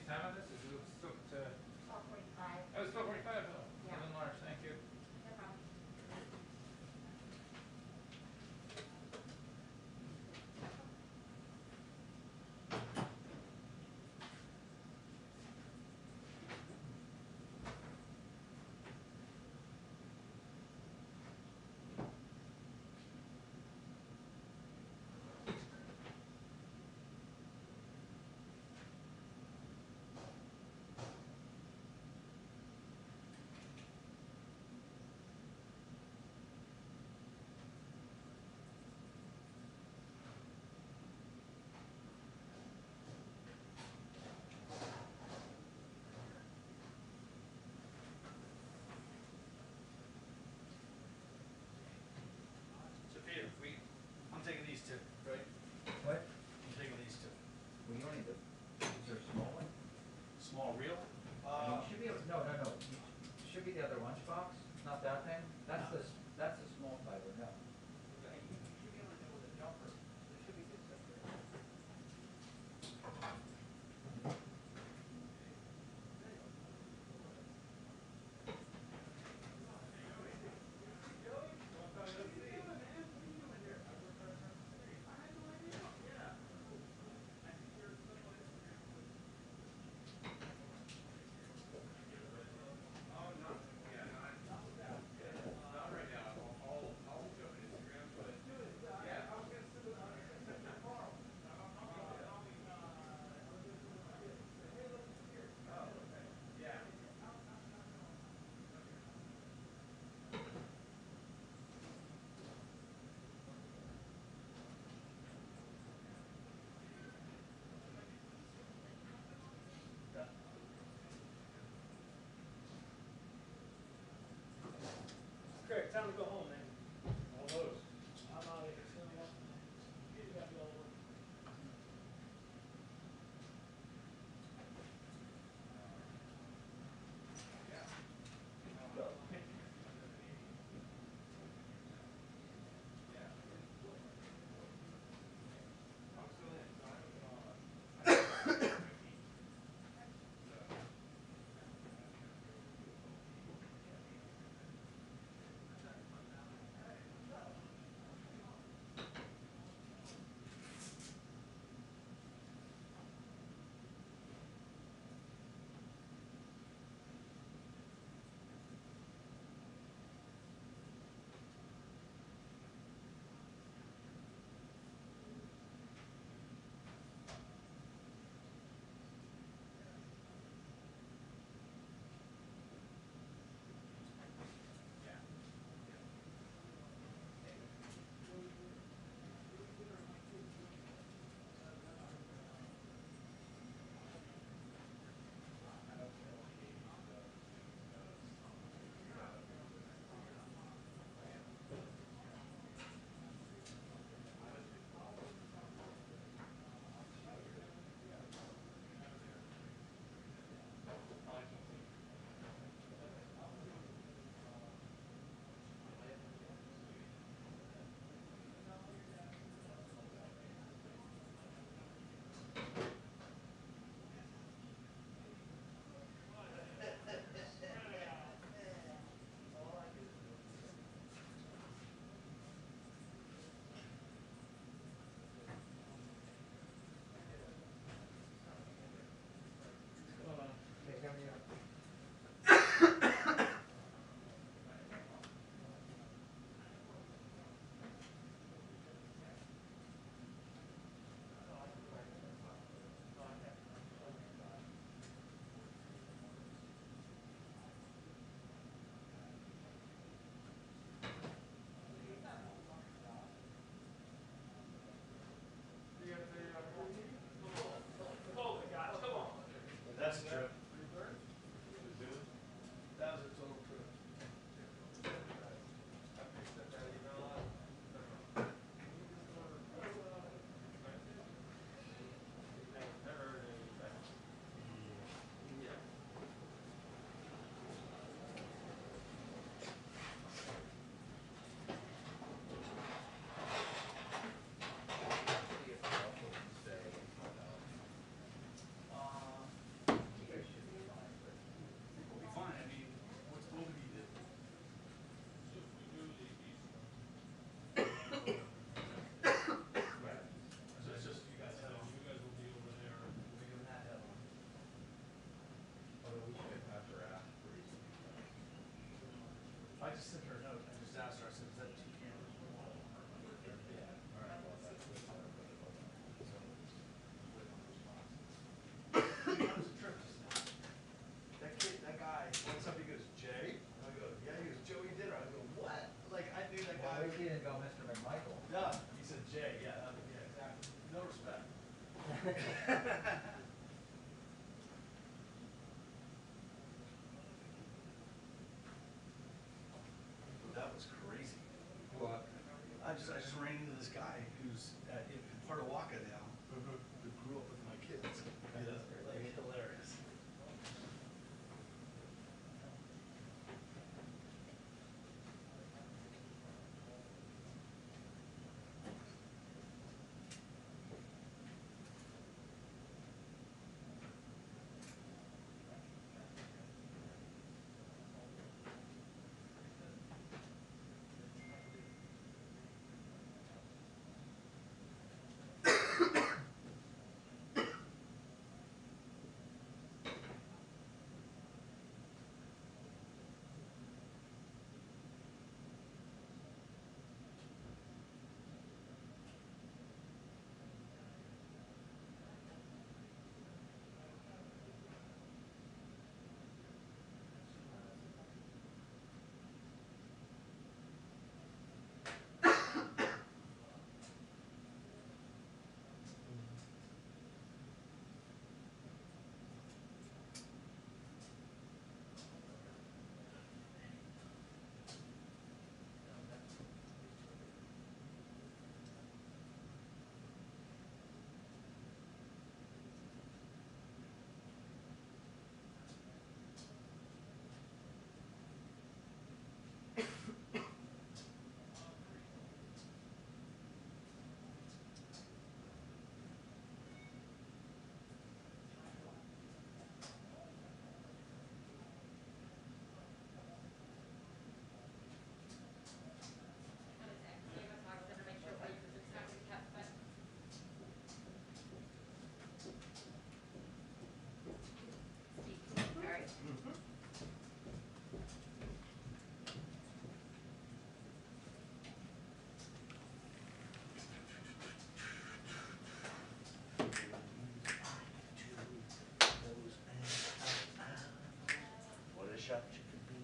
time on this? Is it still to? 12:45. Oh, it's 12:45. Oh, Yeah. even large. Thank you. No problem. faster. I said, is that 2 cameras? Yeah. All right. Well, that's so, wait on response. That was a trip just now. That kid, that guy, walks up, he goes, Jay? I go, yeah. He goes, Joey Dinner. I go, what? Like, I knew that guy. Well, he didn't go Mr. McMichael. Yeah. He said, Jay. Yeah, yeah, exactly. No respect. That was crazy. What? I just ran into this guy who's in part of Waka now, who grew up with my kids. Yeah, like hilarious. What a shot you could be.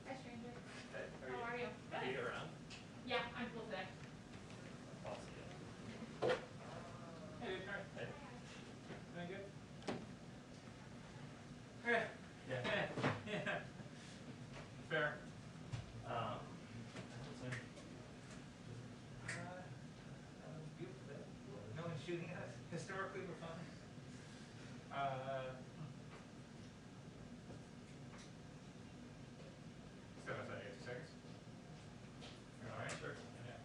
Hi, stranger. Hey, How are you? Are you around? Yeah, I'm cool today. I'll see you. Hey, all right. Hey. Doing good? Yeah. Yeah. Fair. Beautiful day. No one's shooting at us. Historically, we're fine. Still have 30 seconds. All right, sure. Yeah.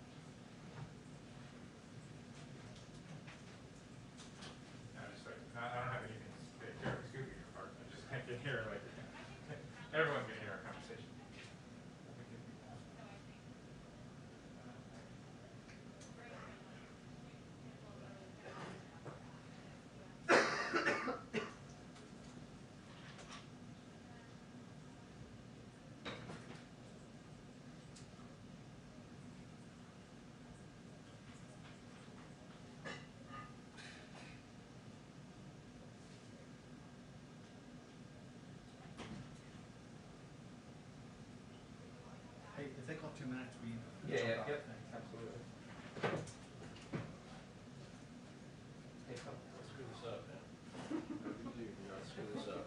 No, just like, I don't have anything terribly scooping your part. I can hear, like, everyone can hear our conversation. Hey, if they call 2 minutes, we Yeah, jump out. yep, Thanks. absolutely. Hey, come. Let's screw this up, man. You do not screw this up.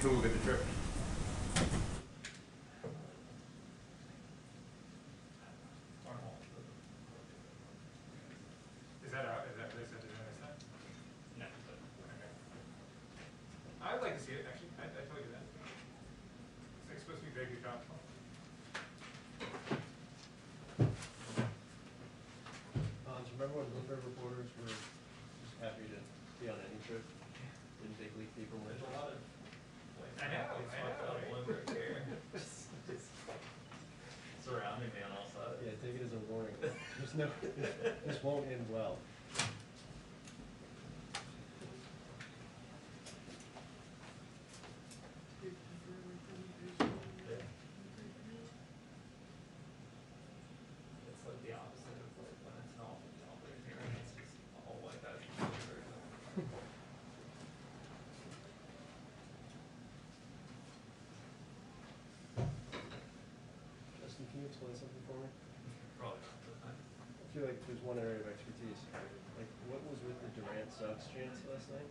Who will get the trip? Is that out? Is that what they said to do this time? No. Okay. I'd like to see it, actually. I told you that. It's supposed to be vaguely topical. Do you remember when Bloomberg reporters were just happy to be on any trip? Didn't they leave people with? There's a lot of, like, I know. Bloomberg here. Just surrounding me on all sides. Yeah, take it as a warning. There's no, this won't end well. It's like the opposite of like when it's not Bloomberg here, and it's just all white guys. Justin, can you explain something for me? Probably not the time. I feel like there's one area of expertise. Like, what was with the Durant Sox chants last night?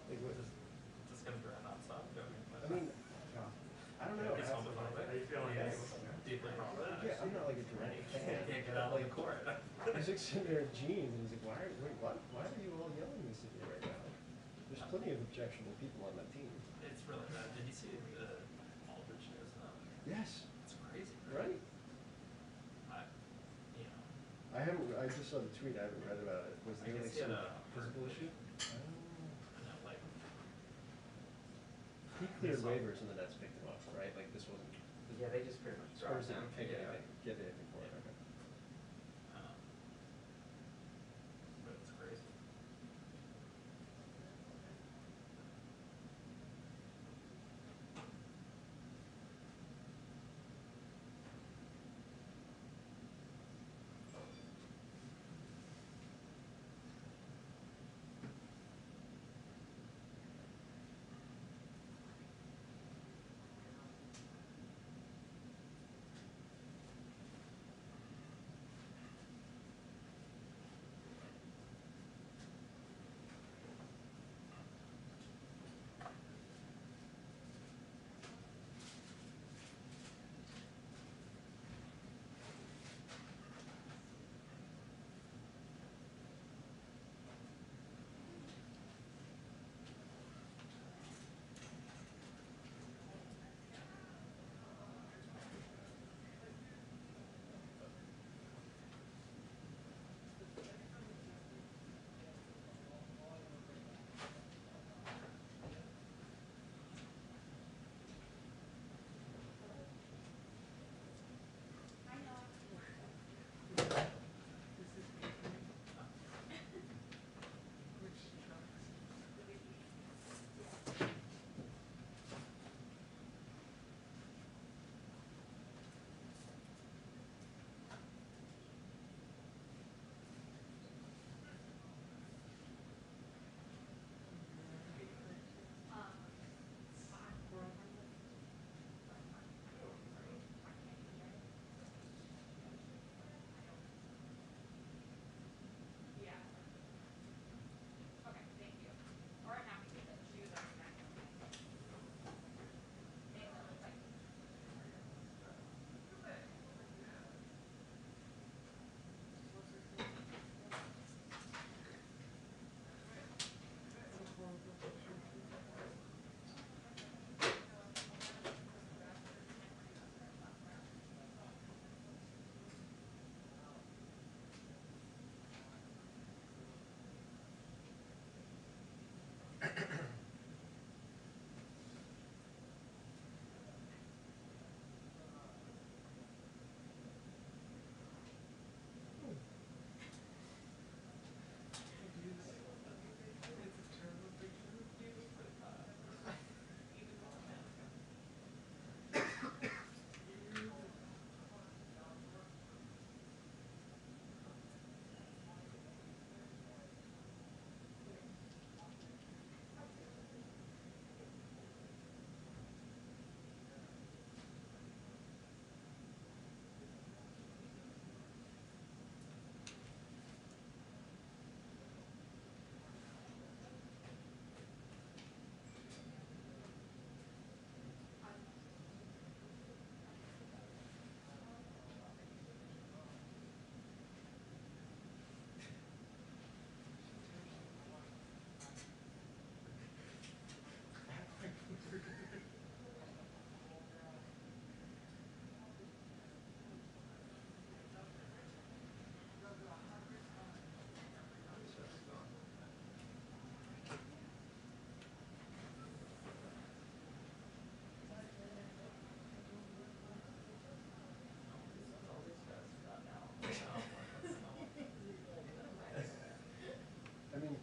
Like, what is? Is this gonna drown outside? I mean, I don't know. It's homophobic. How you feeling? Yes. Deeply problematic. Yeah, I'm not like a Durant fan. Can't get out of the court. He's like sitting there in jeans, and he's like, why are you all yelling this at me right now? There's plenty of objectionable people on that team. It's really bad. Did you see the Aldridge news? Yes, It's crazy. right? You know, I just saw the tweet, I haven't read about it. Was I there guess like he had some a physical issue? and then like, He cleared waivers and the Nets picked him up, right? Like this wasn't, Yeah, they just pretty much Spurs dropped didn't him. pick Yeah. anything, get anything for it, okay. um, but it's crazy.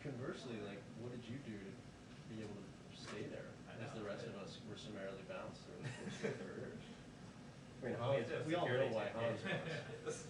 conversely, like, what did you do to be able to stay there? As the rest of us were summarily bounced or forced to careers? I mean, Well, Hans, it's a we all know security why ticket. Hans was.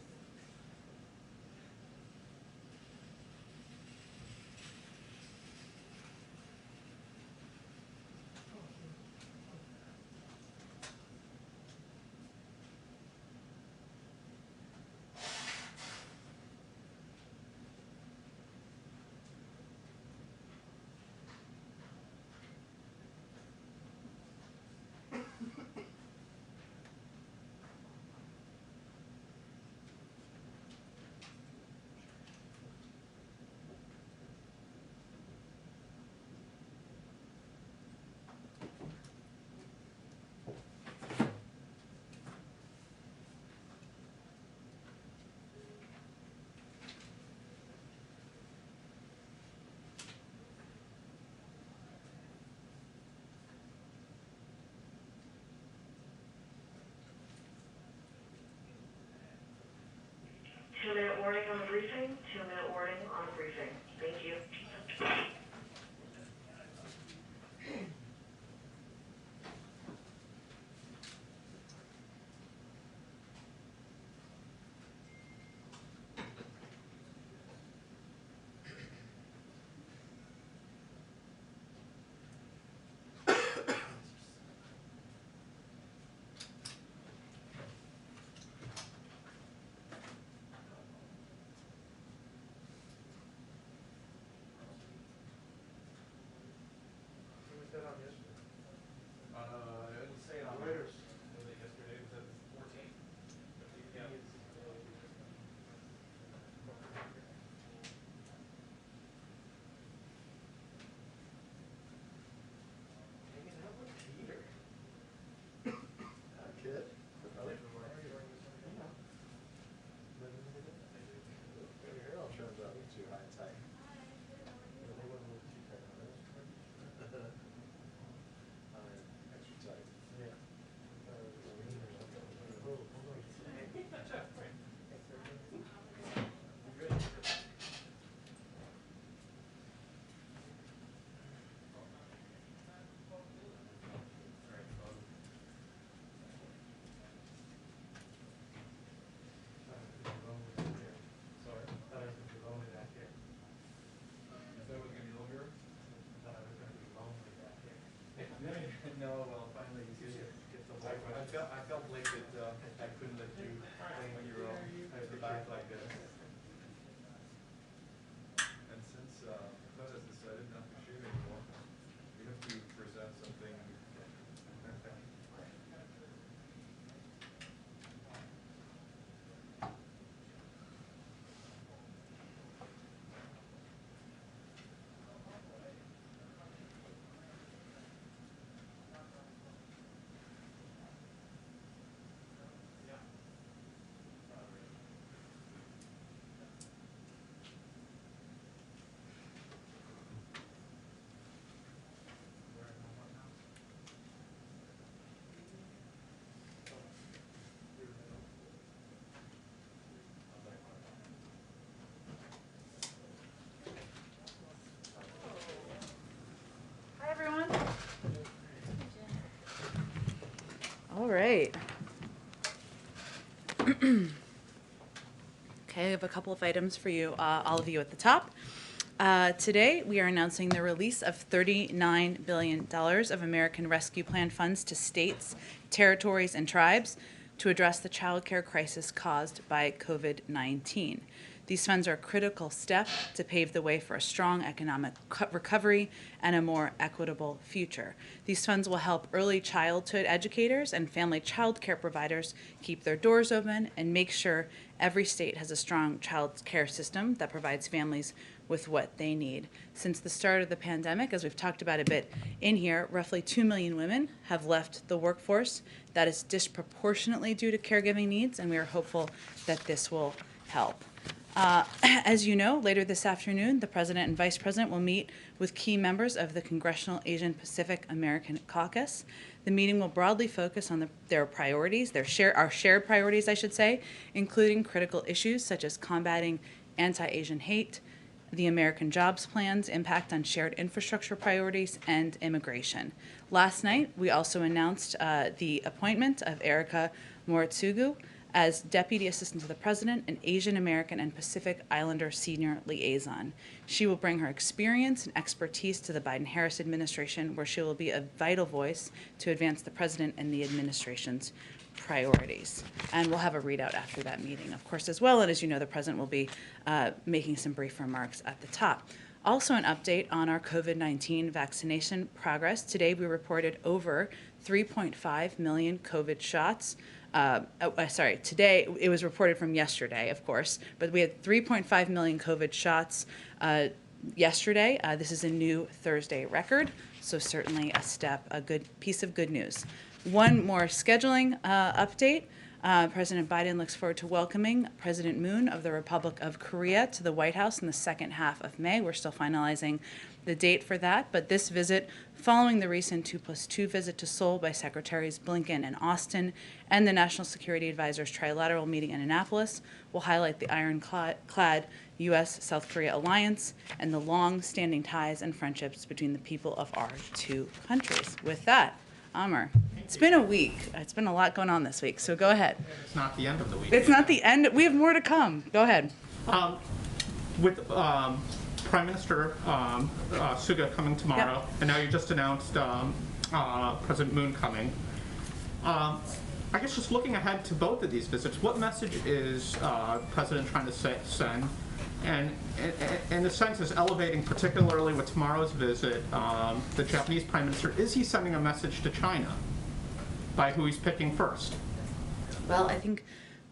Two-minute warning on the briefing. 2-minute warning on the briefing. Thank you. Who was that on yesterday? It didn't say it on there. Reuters. Was it yesterday? Was it the 14th? Yeah. Hanging out with Peter. Hi, kid. How are you? Yeah. Living in the day. Your hair all turns out too high and tight. Yeah, they wouldn't look too tight on this. Extra tight. Yeah. Sorry. Thought I was gonna be lonely back here. You thought it was gonna be longer? Thought I was gonna be lonely back here. No, well, finally you see it. I felt like that, I couldn't let you play when you were all at the back like this. And since Todd has decided not to shoot anymore, we have to present something. Hi, everyone. All right. Okay, I have a couple of items for you, all of you at the top. Today, we are announcing the release of $39 billion of American Rescue Plan funds to states, territories, and tribes to address the child care crisis caused by COVID-19. These funds are a critical step to pave the way for a strong economic recovery and a more equitable future. These funds will help early childhood educators and family child care providers keep their doors open and make sure every state has a strong child care system that provides families with what they need. Since the start of the pandemic, as we've talked about a bit in here, roughly 2 million women have left the workforce. That is disproportionately due to caregiving needs, and we are hopeful that this will help. As you know, later this afternoon, the President and Vice President will meet with key members of the Congressional Asian Pacific American Caucus. The meeting will broadly focus on their priorities, our shared priorities, I should say, including critical issues such as combating anti-Asian hate, the American jobs plans, impact on shared infrastructure priorities, and immigration. Last night, we also announced the appointment of Erica Moritsugu as Deputy Assistant to the President and Asian American and Pacific Islander Senior Liaison. She will bring her experience and expertise to the Biden-Harris administration, where she will be a vital voice to advance the President and the administration's priorities. And we'll have a readout after that meeting, of course, as well. And as you know, the President will be making some brief remarks at the top. Also, an update on our COVID-19 vaccination progress. Today, we reported over 3.5 million COVID shots. Today, it was reported from yesterday, of course, but we had 3.5 million COVID shots yesterday. This is a new Thursday record, so certainly a good piece of good news. One more scheduling update. President Biden looks forward to welcoming President Moon of the Republic of Korea to the White House in the second half of May. We're still finalizing the date for that, but this visit, following the recent 2+2 visit to Seoul by Secretaries Blinken and Austin and the National Security Advisor's trilateral meeting in Annapolis, will highlight the ironclad U.S.-South Korea alliance and the long-standing ties and friendships between the people of our two countries. With that, Amr, it's been a week. It's been a lot going on this week, so go ahead. It's not the end of the week. It's not the end. We have more to come. Go ahead. With Prime Minister Suga coming tomorrow, Yep. and now you just announced President Moon coming. I guess just looking ahead to both of these visits, what message is the President trying to send? And in a sense, is elevating, particularly with tomorrow's visit, the Japanese Prime Minister, is he sending a message to China by who he's picking first? Well, I think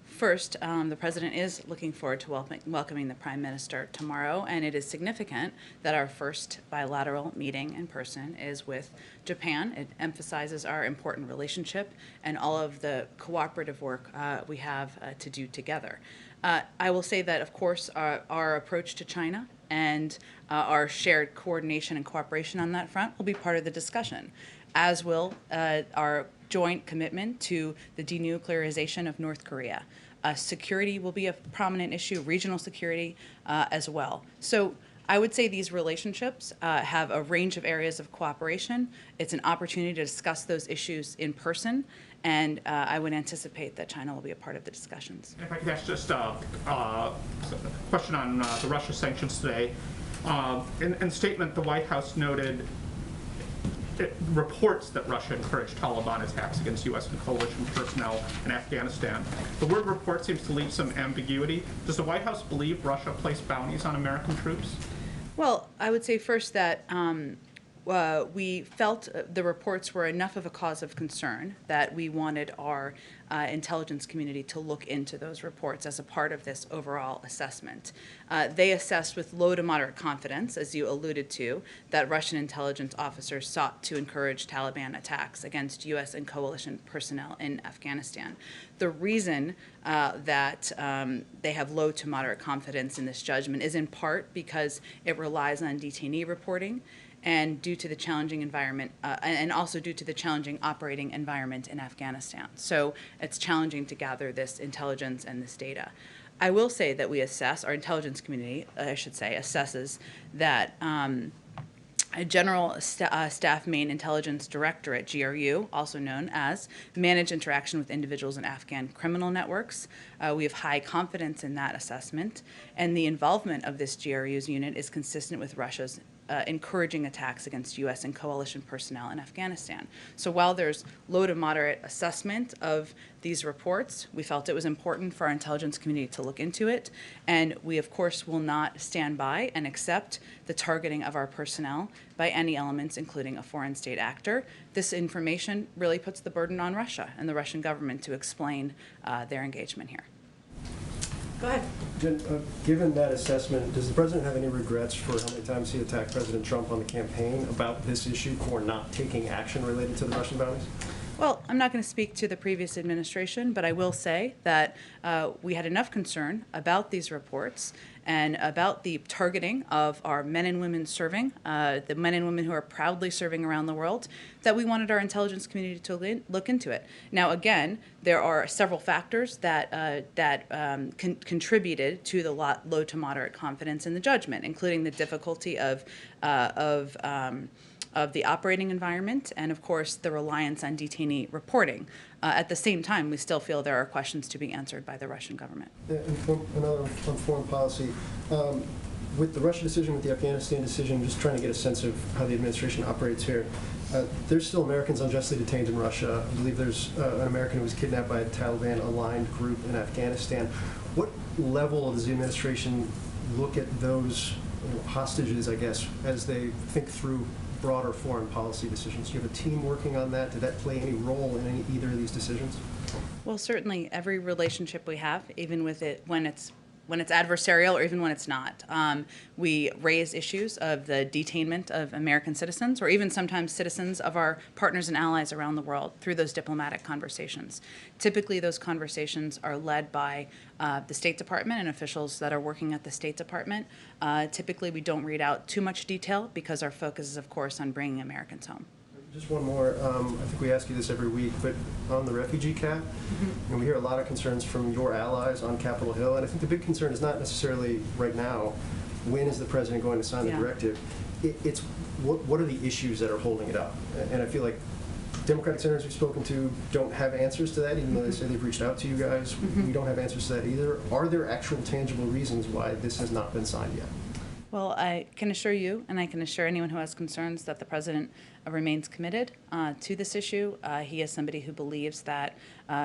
first, the President is looking forward to welcoming the Prime Minister tomorrow, and it is significant that our first bilateral meeting in person is with Japan. It emphasizes our important relationship and all of the cooperative work we have to do together. I will say that, of course, our approach to China and our shared coordination and cooperation on that front will be part of the discussion, as will our joint commitment to the denuclearization of North Korea. Security will be a prominent issue, regional security as well. So I would say these relationships have a range of areas of cooperation. It's an opportunity to discuss those issues in person, and I would anticipate that China will be a part of the discussions. If I could ask just a question on the Russia sanctions today. In statement, the White House noted reports that Russia encouraged Taliban attacks against U.S. and coalition personnel in Afghanistan. The word report seems to leave some ambiguity. Does the White House believe Russia placed bounties on American troops? Well, I would say first that we felt the reports were enough of a cause of concern that we wanted our intelligence community to look into those reports as a part of this overall assessment. They assessed with low to moderate confidence, as you alluded to, that Russian intelligence officers sought to encourage Taliban attacks against U.S. and coalition personnel in Afghanistan. The reason that they have low to moderate confidence in this judgment is in part because it relies on detainee reporting, and due to the challenging environment, and also due to the challenging operating environment in Afghanistan. So it's challenging to gather this intelligence and this data. I will say that we assess, our intelligence community, I should say, assesses that a General Staff Main Intelligence Directorate, GRU, also known as, manage interaction with individuals in Afghan criminal networks. We have high confidence in that assessment, and the involvement of this GRU's unit is consistent with Russia's encouraging attacks against U.S. and coalition personnel in Afghanistan. So while there's low to moderate assessment of these reports, we felt it was important for our intelligence community to look into it, and we, of course, will not stand by and accept the targeting of our personnel by any elements, including a foreign state actor. This information really puts the burden on Russia and the Russian government to explain their engagement here. Go ahead. Jen, given that assessment, does the President have any regrets for how many times he attacked President Trump on the campaign about this issue for not taking action related to the Russian bounties? Well, I'm not going to speak to the previous administration, but I will say that we had enough concern about these reports and about the targeting of our men and women serving, the men and women who are proudly serving around the world, that we wanted our intelligence community to look into it. Now, again, there are several factors that contributed to the low to moderate confidence in the judgment, including the difficulty of the operating environment and, of course, the reliance on detainee reporting. At the same time, we still feel there are questions to be answered by the Russian government. Another on foreign policy. With the Russia decision, with the Afghanistan decision, just trying to get a sense of how the administration operates here. There's still Americans unjustly detained in Russia. I believe there's an American who was kidnapped by a Taliban-aligned group in Afghanistan. What level does the administration look at those hostages, I guess, as they think through broader foreign policy decisions? Do you have a team working on that? Did that play any role in either of these decisions? Well, certainly every relationship we have, even with it when it's adversarial or even when it's not, we raise issues of the detainment of American citizens or even sometimes citizens of our partners and allies around the world through those diplomatic conversations. Typically, those conversations are led by the State Department and officials that are working at the State Department. Typically, we don't read out too much detail because our focus is, of course, on bringing Americans home. Just one more. I think we ask you this every week, but on the refugee cap, and we hear a lot of concerns from your allies on Capitol Hill, and I think the big concern is not necessarily right now, when is the president going to sign the directive? It's what are the issues that are holding it up? And I feel like Democratic senators we've spoken to don't have answers to that, even though they say they've reached out to you guys. We don't have answers to that either. Are there actual tangible reasons why this has not been signed yet? Well, I can assure you, and I can assure anyone who has concerns, that the president remains committed to this issue. He is somebody who believes that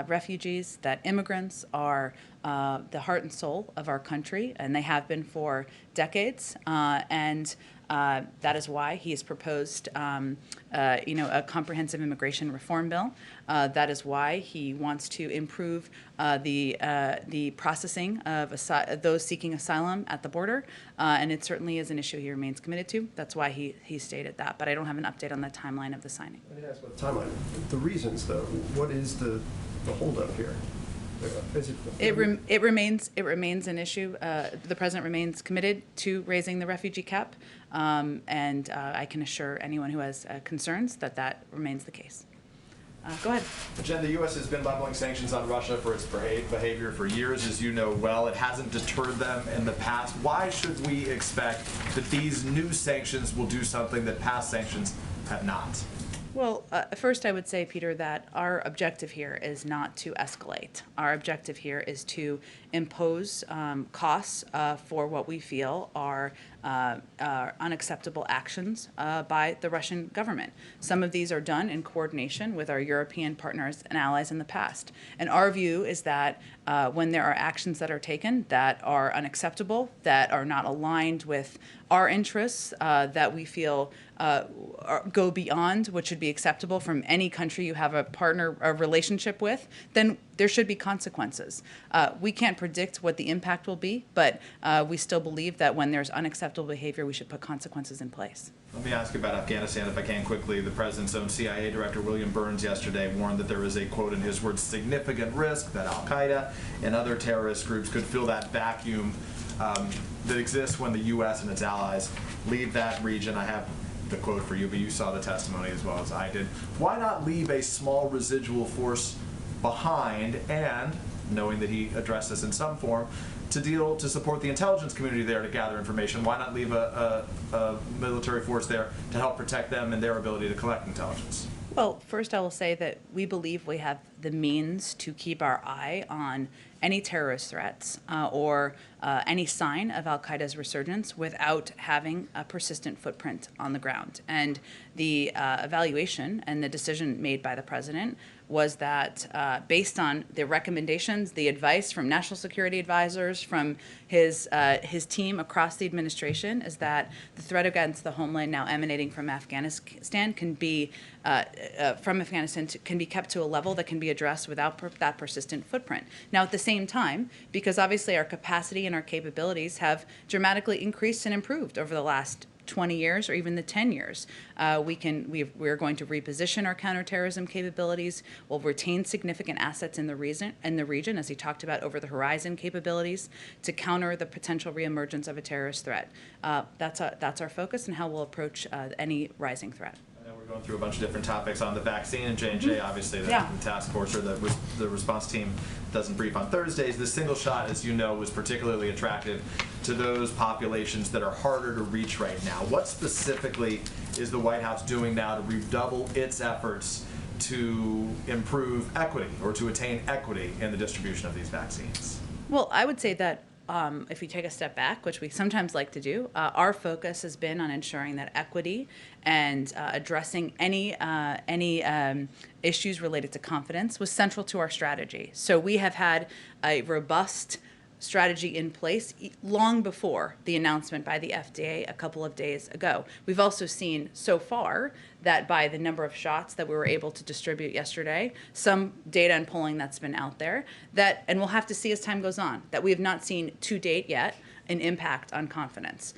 refugees, that immigrants are the heart and soul of our country, and they have been for decades. And that is why he has proposed, a comprehensive immigration reform bill. That is why he wants to improve the processing of those seeking asylum at the border, and it certainly is an issue he remains committed to. That's why he stated that. But I don't have an update on the timeline of the signing. I didn't ask about the timeline. The reasons, though. What is the holdup here? It remains an issue. The president remains committed to raising the refugee cap, and I can assure anyone who has concerns that remains the case. Go ahead. Jen, the U.S. has been leveling sanctions on Russia for its behavior for years, as you know well. It hasn't deterred them in the past. Why should we expect that these new sanctions will do something that past sanctions have not? Well, first I would say, Peter, that our objective here is not to escalate. Our objective here is to impose costs for what we feel are unacceptable actions by the Russian government. Some of these are done in coordination with our European partners and allies in the past. And our view is that when there are actions that are taken that are unacceptable, that are not aligned with our interests, that we feel go beyond what should be acceptable from any country you have a relationship with, then there should be consequences. We can't predict what the impact will be, but we still believe that when there's unacceptable behavior, we should put consequences in place. Let me ask you about Afghanistan, if I can quickly. The president's own CIA director, William Burns, yesterday warned that there is a, quote, in his words, significant risk that al-Qaeda and other terrorist groups could fill that vacuum that exists when the U.S. and its allies leave that region. I have the quote for you, but you saw the testimony as well as I did. Why not leave a small residual force behind, and knowing that he addressed this in some form, to support the intelligence community there to gather information? Why not leave a military force there to help protect them and their ability to collect intelligence? Well, first I will say that we believe we have the means to keep our eye on any terrorist threats or any sign of al-Qaeda's resurgence without having a persistent footprint on the ground. And the evaluation and the decision made by the president was that based on the recommendations, the advice from national security advisors, from his team across the administration, is that the threat against the homeland now emanating from Afghanistan can be kept to a level that can be addressed without that persistent footprint. Now, at the same time, because obviously our capacity and our capabilities have dramatically increased and improved over the last 20 years or even the 10 years. We're going to reposition our counterterrorism capabilities. We'll retain significant assets in the region, as he talked about, over-the-horizon capabilities to counter the potential reemergence of a terrorist threat. That's our focus and how we'll approach any rising threat. I know we're going through a bunch of different topics on the vaccine, and J&J, obviously, the task force or the response team doesn't brief on Thursdays. The single shot, as you know, was particularly attractive to those populations that are harder to reach right now. What specifically is the White House doing now to redouble its efforts to improve equity or to attain equity in the distribution of these vaccines? Well, I would say that if we take a step back, which we sometimes like to do, our focus has been on ensuring that equity and addressing any issues related to confidence was central to our strategy. So we have had a robust strategy in place long before the announcement by the FDA a couple of days ago. We've also seen so far that by the number of shots that we were able to distribute yesterday, some data and polling that's been out there, that, and we'll have to see as time goes on, that we have not seen to date yet an impact on confidence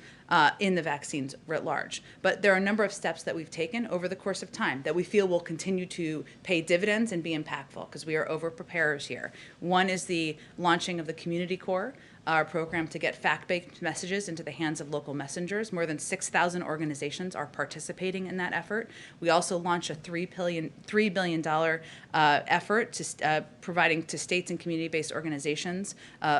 in the vaccines writ large. But there are a number of steps that we've taken over the course of time that we feel will continue to pay dividends and be impactful, because we are over-preparers here. One is the launching of the Community Corps, our program to get fact-based messages into the hands of local messengers. More than 6,000 organizations are participating in that effort. We also launched a $3 billion effort to providing to states and community-based organizations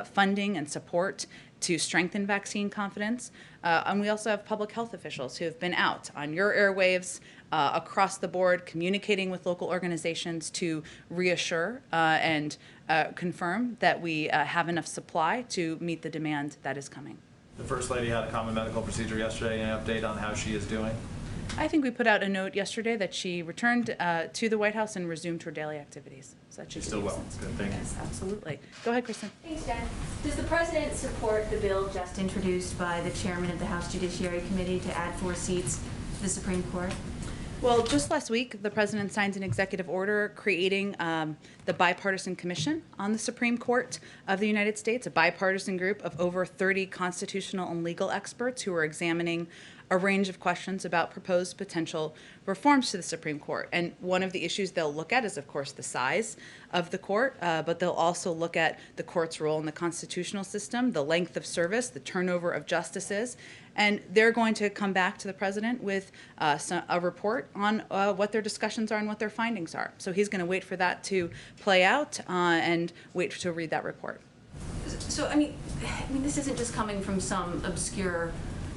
funding and support to strengthen vaccine confidence. And we also have public health officials who have been out on your airwaves across the board, communicating with local organizations to reassure and confirm that we have enough supply to meet the demand that is coming. The First Lady had a common medical procedure yesterday. Any update on how she is doing? I think we put out a note yesterday that she returned to the White House and resumed her daily activities. So that She's still well. That's good. Thank you. Yes, absolutely. Go ahead, Kristen. Thanks, Jen. Does the President support the bill just introduced by the Chairman of the House Judiciary Committee to add 4 seats to the Supreme Court? Well, just last week, the President signed an executive order creating the Bipartisan Commission on the Supreme Court of the United States, a bipartisan group of over 30 constitutional and legal experts who are examining a range of questions about proposed potential reforms to the Supreme Court. And one of the issues they'll look at is, of course, the size of the court, but they'll also look at the court's role in the constitutional system, the length of service, the turnover of justices, and they're going to come back to the President with a report on what their discussions are and what their findings are. So he's going to wait for that to play out and wait to read that report. So, I mean, this isn't just coming from some obscure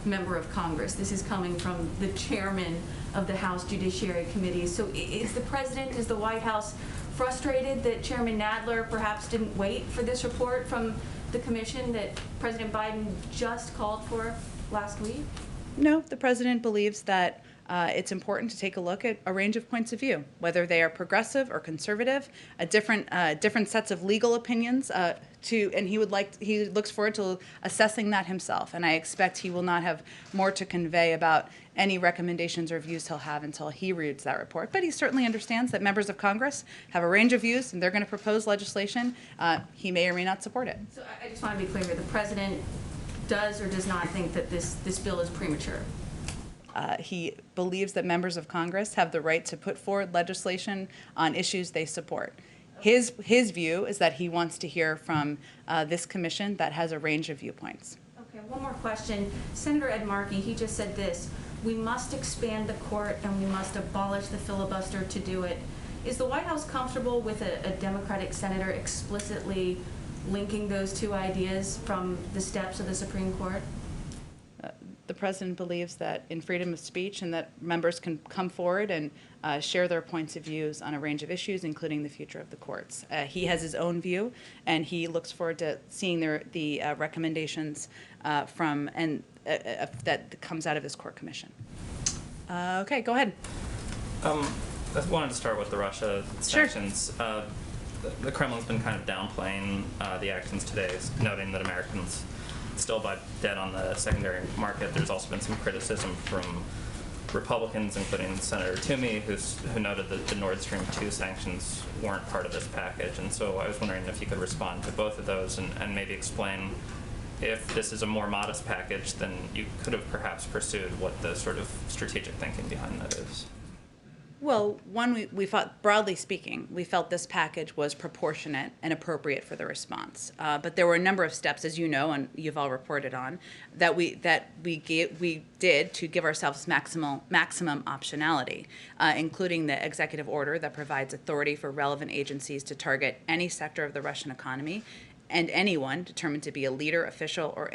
member of Congress. This is coming from the chairman of the House Judiciary Committee. So is the President, is the White House frustrated that Chairman Nadler perhaps didn't wait for this report from the commission that President Biden just called for last week? No, the President believes that it's important to take a look at a range of points of view, whether they are progressive or conservative, different sets of legal opinions, and he looks forward to assessing that himself. And I expect he will not have more to convey about any recommendations or views he'll have until he reads that report. But he certainly understands that members of Congress have a range of views, and they're going to propose legislation. He may or may not support it. So I just want to be clear here. The President does or does not think that this bill is premature? He believes that members of Congress have the right to put forward legislation on issues they support. His view is that he wants to hear from this commission that has a range of viewpoints. Okay, one more question. Senator Ed Markey, he just said this: we must expand the court and we must abolish the filibuster to do it. Is the White House comfortable with a Democratic senator explicitly linking those two ideas from the steps of the Supreme Court? The President believes that in freedom of speech and that members can come forward and share their points of views on a range of issues, including the future of the courts. He has his own view, and he looks forward to seeing the recommendations that comes out of this court commission. Okay, go ahead. I wanted to start with the Russia sanctions. Sure. The Kremlin's been kind of downplaying the actions today, noting that Americans still buy debt on the secondary market. There's also been some criticism from Republicans, including Senator Toomey, who noted that the Nord Stream 2 sanctions weren't part of this package. And so I was wondering if you could respond to both of those and maybe explain if this is a more modest package, then you could have perhaps pursued what the sort of strategic thinking behind that is. Well, one, we felt, broadly speaking, we felt this package was proportionate and appropriate for the response. But there were a number of steps, as you know, and you've all reported on, that we did to give ourselves maximum optionality, including the executive order that provides authority for relevant agencies to target any sector of the Russian economy and anyone determined to be a leader, official, or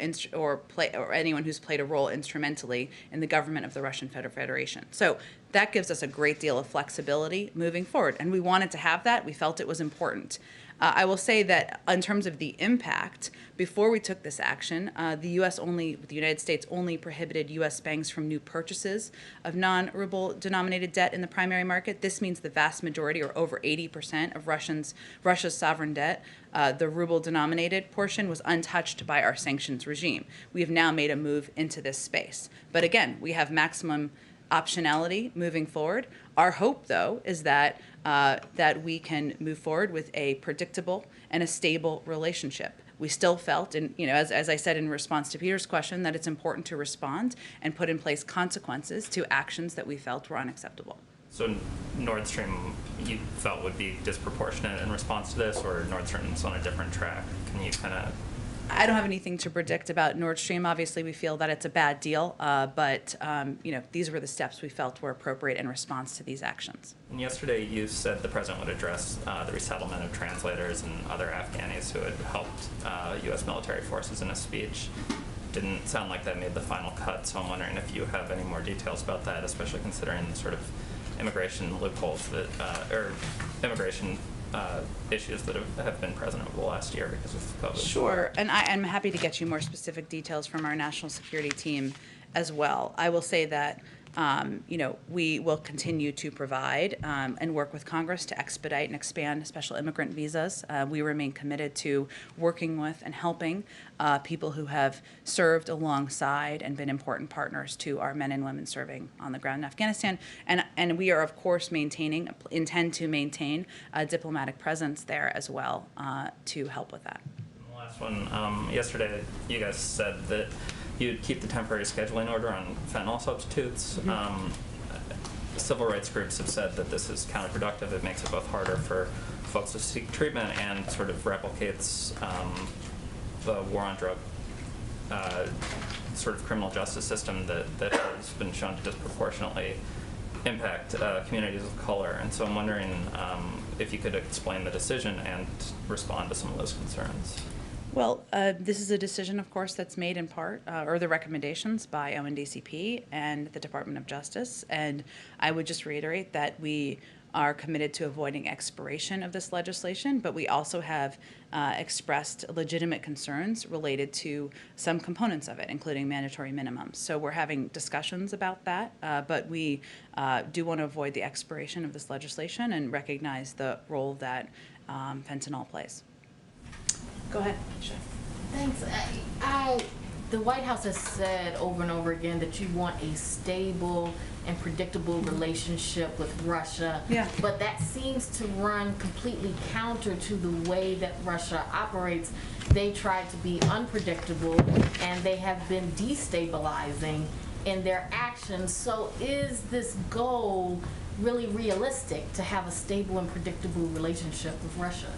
anyone who's played a role instrumentally in the government of the Russian Federation. So that gives us a great deal of flexibility moving forward, and we wanted to have that. We felt it was important. I will say that in terms of the impact, before we took this action, the United States only prohibited U.S. banks from new purchases of non-ruble denominated debt in the primary market. This means the vast majority, or over 80% of Russia's sovereign debt, the ruble denominated portion, was untouched by our sanctions regime. We have now made a move into this space. But again, we have maximum optionality moving forward. Our hope, though, is that we can move forward with a predictable and a stable relationship. We still felt, and as I said in response to Peter's question, that it's important to respond and put in place consequences to actions that we felt were unacceptable. So Nord Stream, you felt would be disproportionate in response to this, or Nord Stream's on a different track? Can you kind of... I don't have anything to predict about Nord Stream. Obviously, we feel that it's a bad deal, but these were the steps we felt were appropriate in response to these actions. And yesterday, you said the president would address the resettlement of translators and other Afghanis who had helped U.S. military forces in a speech. Didn't sound like that made the final cut, so I'm wondering if you have any more details about that, especially considering the sort of immigration loopholes that, or immigration issues that have been present over the last year because of COVID. Sure, and I'm happy to get you more specific details from our national security team as well. I will say that we will continue to provide and work with Congress to expedite and expand special immigrant visas. We remain committed to working with and helping people who have served alongside and been important partners to our men and women serving on the ground in Afghanistan. And we are, of course, intend to maintain a diplomatic presence there as well to help with that. The last one, yesterday you guys said that you'd keep the temporary scheduling order on fentanyl substitutes. Mm-hmm. Civil rights groups have said that this is counterproductive. It makes it both harder for folks to seek treatment and sort of replicates the war on drug sort of criminal justice system that has been shown to disproportionately impact communities of color. And so I'm wondering if you could explain the decision and respond to some of those concerns. Well, this is a decision, of course, that's made in part, or the recommendations by ONDCP and the Department of Justice. And I would just reiterate that we are committed to avoiding expiration of this legislation, but we also have expressed legitimate concerns related to some components of it, including mandatory minimums. So we're having discussions about that, but we do want to avoid the expiration of this legislation and recognize the role that fentanyl plays. Go ahead, Sure. Thanks. The White House has said over and over again that you want a stable and predictable relationship with Russia. Yeah. But that seems to run completely counter to the way that Russia operates. They try to be unpredictable, and they have been destabilizing in their actions. So is this goal really realistic, to have a stable and predictable relationship with Russia?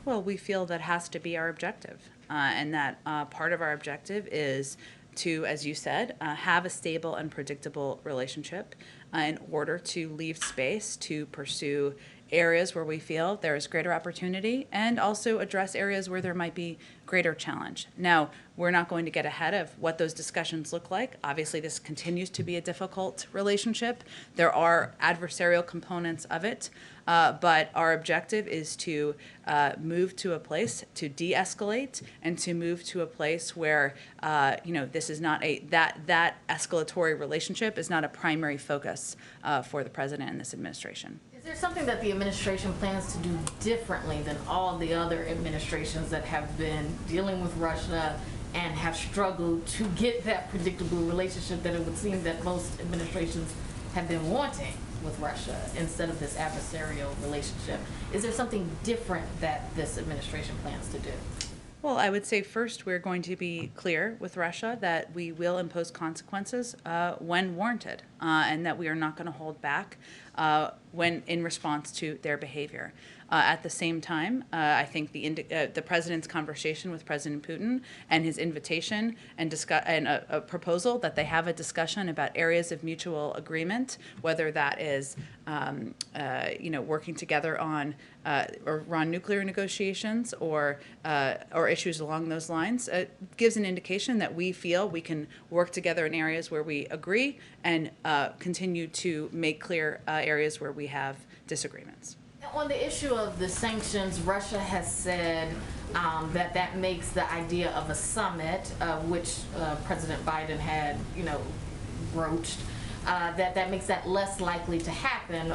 Well, we feel that has to be our objective, and that part of our objective is to, as you said, have a stable and predictable relationship in order to leave space to pursue areas where we feel there is greater opportunity and also address areas where there might be greater challenge. Now, we're not going to get ahead of what those discussions look like. Obviously, this continues to be a difficult relationship. There are adversarial components of it, but our objective is to move to a place to de-escalate and to move to a place where this is not that escalatory relationship is not a primary focus for the president and this administration. Is there something that the administration plans to do differently than all the other administrations that have been dealing with Russia and have struggled to get that predictable relationship that it would seem that most administrations have been wanting with Russia instead of this adversarial relationship? Is there something different that this administration plans to do? Well, I would say first we're going to be clear with Russia that we will impose consequences when warranted, and that we are not going to hold back when in response to their behavior. At the same time, I think the president's conversation with President Putin and his invitation and a proposal that they have a discussion about areas of mutual agreement, whether that is working together on Iran nuclear negotiations or issues along those lines, gives an indication that we feel we can work together in areas where we agree and continue to make clear areas where we have disagreements. On the issue of the sanctions, Russia has said that makes the idea of a summit, which President Biden had, broached, that makes that less likely to happen.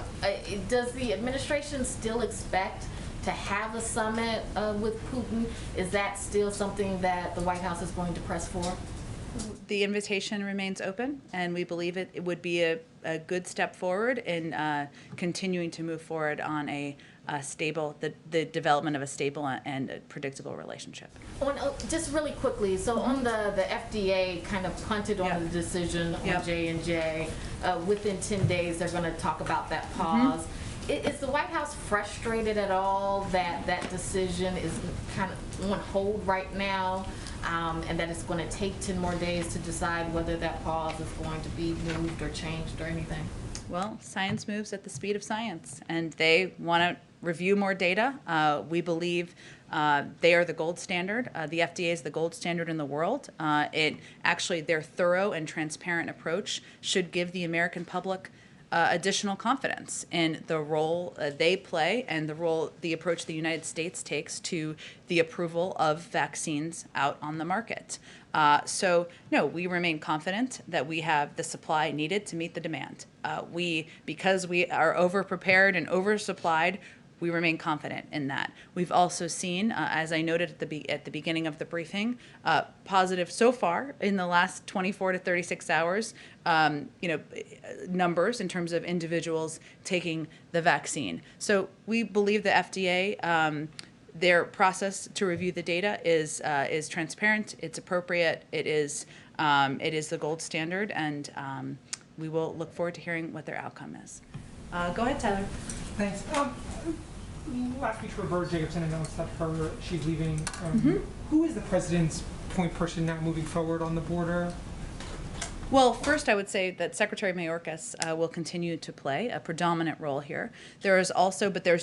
Does the administration still expect to have a summit with Putin? Is that still something that the White House is going to press for? The invitation remains open, and we believe it would be a good step forward in continuing to move forward on a stable, the development of a stable and a predictable relationship. Just really quickly, so on the FDA kind of punted on the decision on J&J. Within 10 days, they're going to talk about that pause. Is the White House frustrated at all that that decision is kind of on hold right now? And that it's going to take 10 more days to decide whether that pause is going to be moved or changed or anything? Well, science moves at the speed of science, and they want to review more data. We believe they are the gold standard. The FDA is the gold standard in the world. Their thorough and transparent approach should give the American public additional confidence in the role they play and the approach the United States takes to the approval of vaccines out on the market. No, we remain confident that we have the supply needed to meet the demand. Because we are over-prepared and oversupplied, we remain confident in that. We've also seen, as I noted at the beginning of the briefing, positive so far in the last 24 to 36 hours, numbers in terms of individuals taking the vaccine. So we believe the FDA, their process to review the data is transparent, it's appropriate, it is the gold standard, and we will look forward to hearing what their outcome is. Go ahead, Tyler. Thanks. Last week for Bird Jacobson announced that she's leaving. Who is the president's point person now moving forward on the border? Well, first I would say that Secretary Mayorkas will continue to play a predominant role here. There's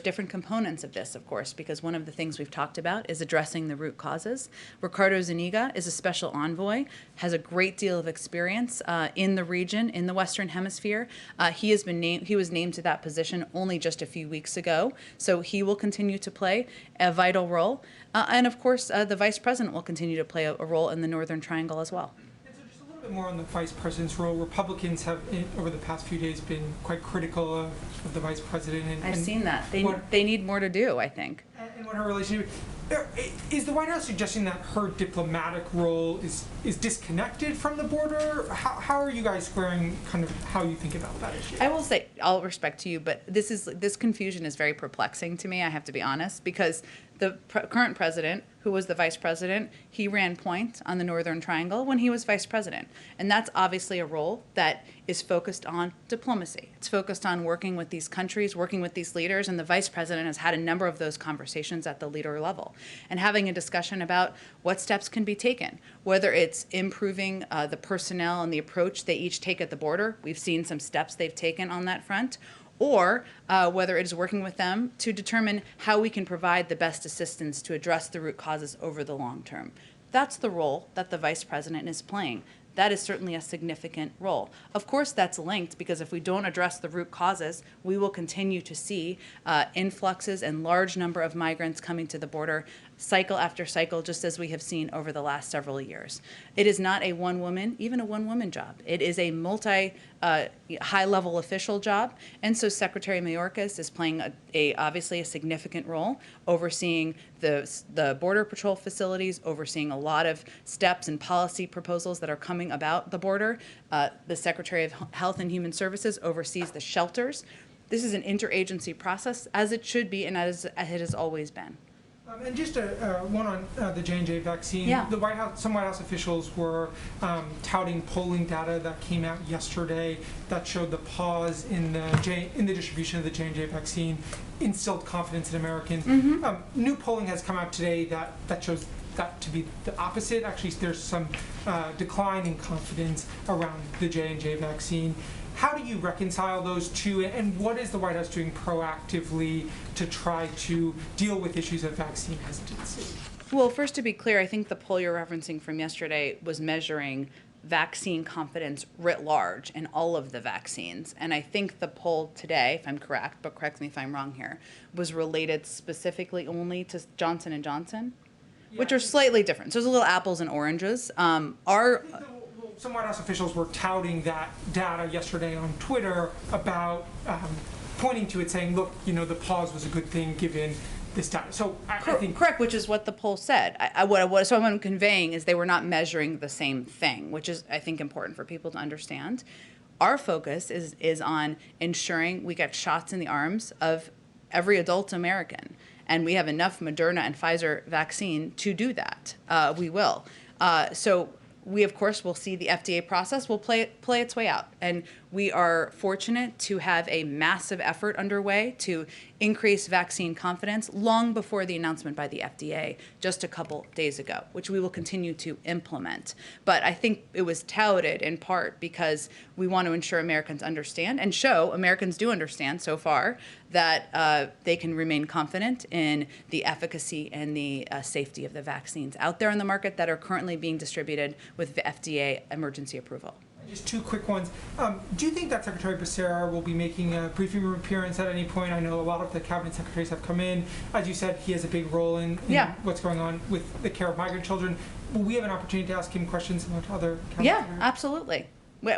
different components of this, of course, because one of the things we've talked about is addressing the root causes. Ricardo Zuniga is a special envoy, has a great deal of experience in the region, in the Western Hemisphere. He was named to that position only just a few weeks ago, so he will continue to play a vital role. And of course, the Vice President will continue to play a role in the Northern Triangle as well. More on the vice president's role. Republicans have, over the past few days, been quite critical of the vice president. I've seen that. They need more to do, I think. And what her relationship is the White House suggesting that her diplomatic role is disconnected from the border? How are you guys squaring kind of how you think about that issue? I will say, all respect to you, but this confusion is very perplexing to me, I have to be honest, because the current president, who was the vice president, he ran point on the Northern Triangle when he was vice president. And that's obviously a role that is focused on diplomacy. It's focused on working with these countries, working with these leaders, and the vice president has had a number of those conversations at the leader level. And having a discussion about what steps can be taken, whether it's improving the personnel and the approach they each take at the border. We've seen some steps they've taken on that front. Or whether it is working with them to determine how we can provide the best assistance to address the root causes over the long term. That's the role that the vice president is playing. That is certainly a significant role. Of course, that's linked because if we don't address the root causes, we will continue to see influxes and large number of migrants coming to the border cycle after cycle, just as we have seen over the last several years. It is not a even a one-woman job. It is a high-level official job, and so Secretary Mayorkas is playing obviously a significant role, overseeing the Border Patrol facilities, overseeing a lot of steps and policy proposals that are coming about the border. The Secretary of Health and Human Services oversees the shelters. This is an interagency process, as it should be and as it has always been. And just one on the J&J vaccine. Yeah. Some White House officials were touting polling data that came out yesterday that showed the pause in the distribution of the J&J vaccine instilled confidence in Americans. New polling has come out today that shows that to be the opposite. Actually, there's some decline in confidence around the J&J vaccine. How do you reconcile those two, and what is the White House doing proactively to try to deal with issues of vaccine hesitancy? Well, first, to be clear, I think the poll you're referencing from yesterday was measuring vaccine confidence writ large in all of the vaccines. And I think the poll today, if I'm correct, but correct me if I'm wrong here, was related specifically only to Johnson & Johnson, which are slightly different. So there's a little apples and oranges. Some White House officials were touting that data yesterday on Twitter about pointing to it, saying, look, the pause was a good thing given this data. So I think... Correct, which is what the poll said. So what I'm conveying is they were not measuring the same thing, which is, I think, important for people to understand. Our focus is on ensuring we get shots in the arms of every adult American. And we have enough Moderna and Pfizer vaccine to do that. We will. So we, of course, will see the FDA process. We'll play its way out. And we are fortunate to have a massive effort underway to increase vaccine confidence long before the announcement by the FDA just a couple days ago, which we will continue to implement. But I think it was touted in part because we want to ensure Americans understand and show Americans do understand so far that they can remain confident in the efficacy and the safety of the vaccines out there in the market that are currently being distributed with the FDA emergency approval. Just two quick ones. Do you think that Secretary Becerra will be making a briefing room appearance at any point? I know a lot of the cabinet secretaries have come in. As you said, he has a big role in what's going on with the care of migrant children. Will we have an opportunity to ask him questions about other cabinet secretaries? Absolutely.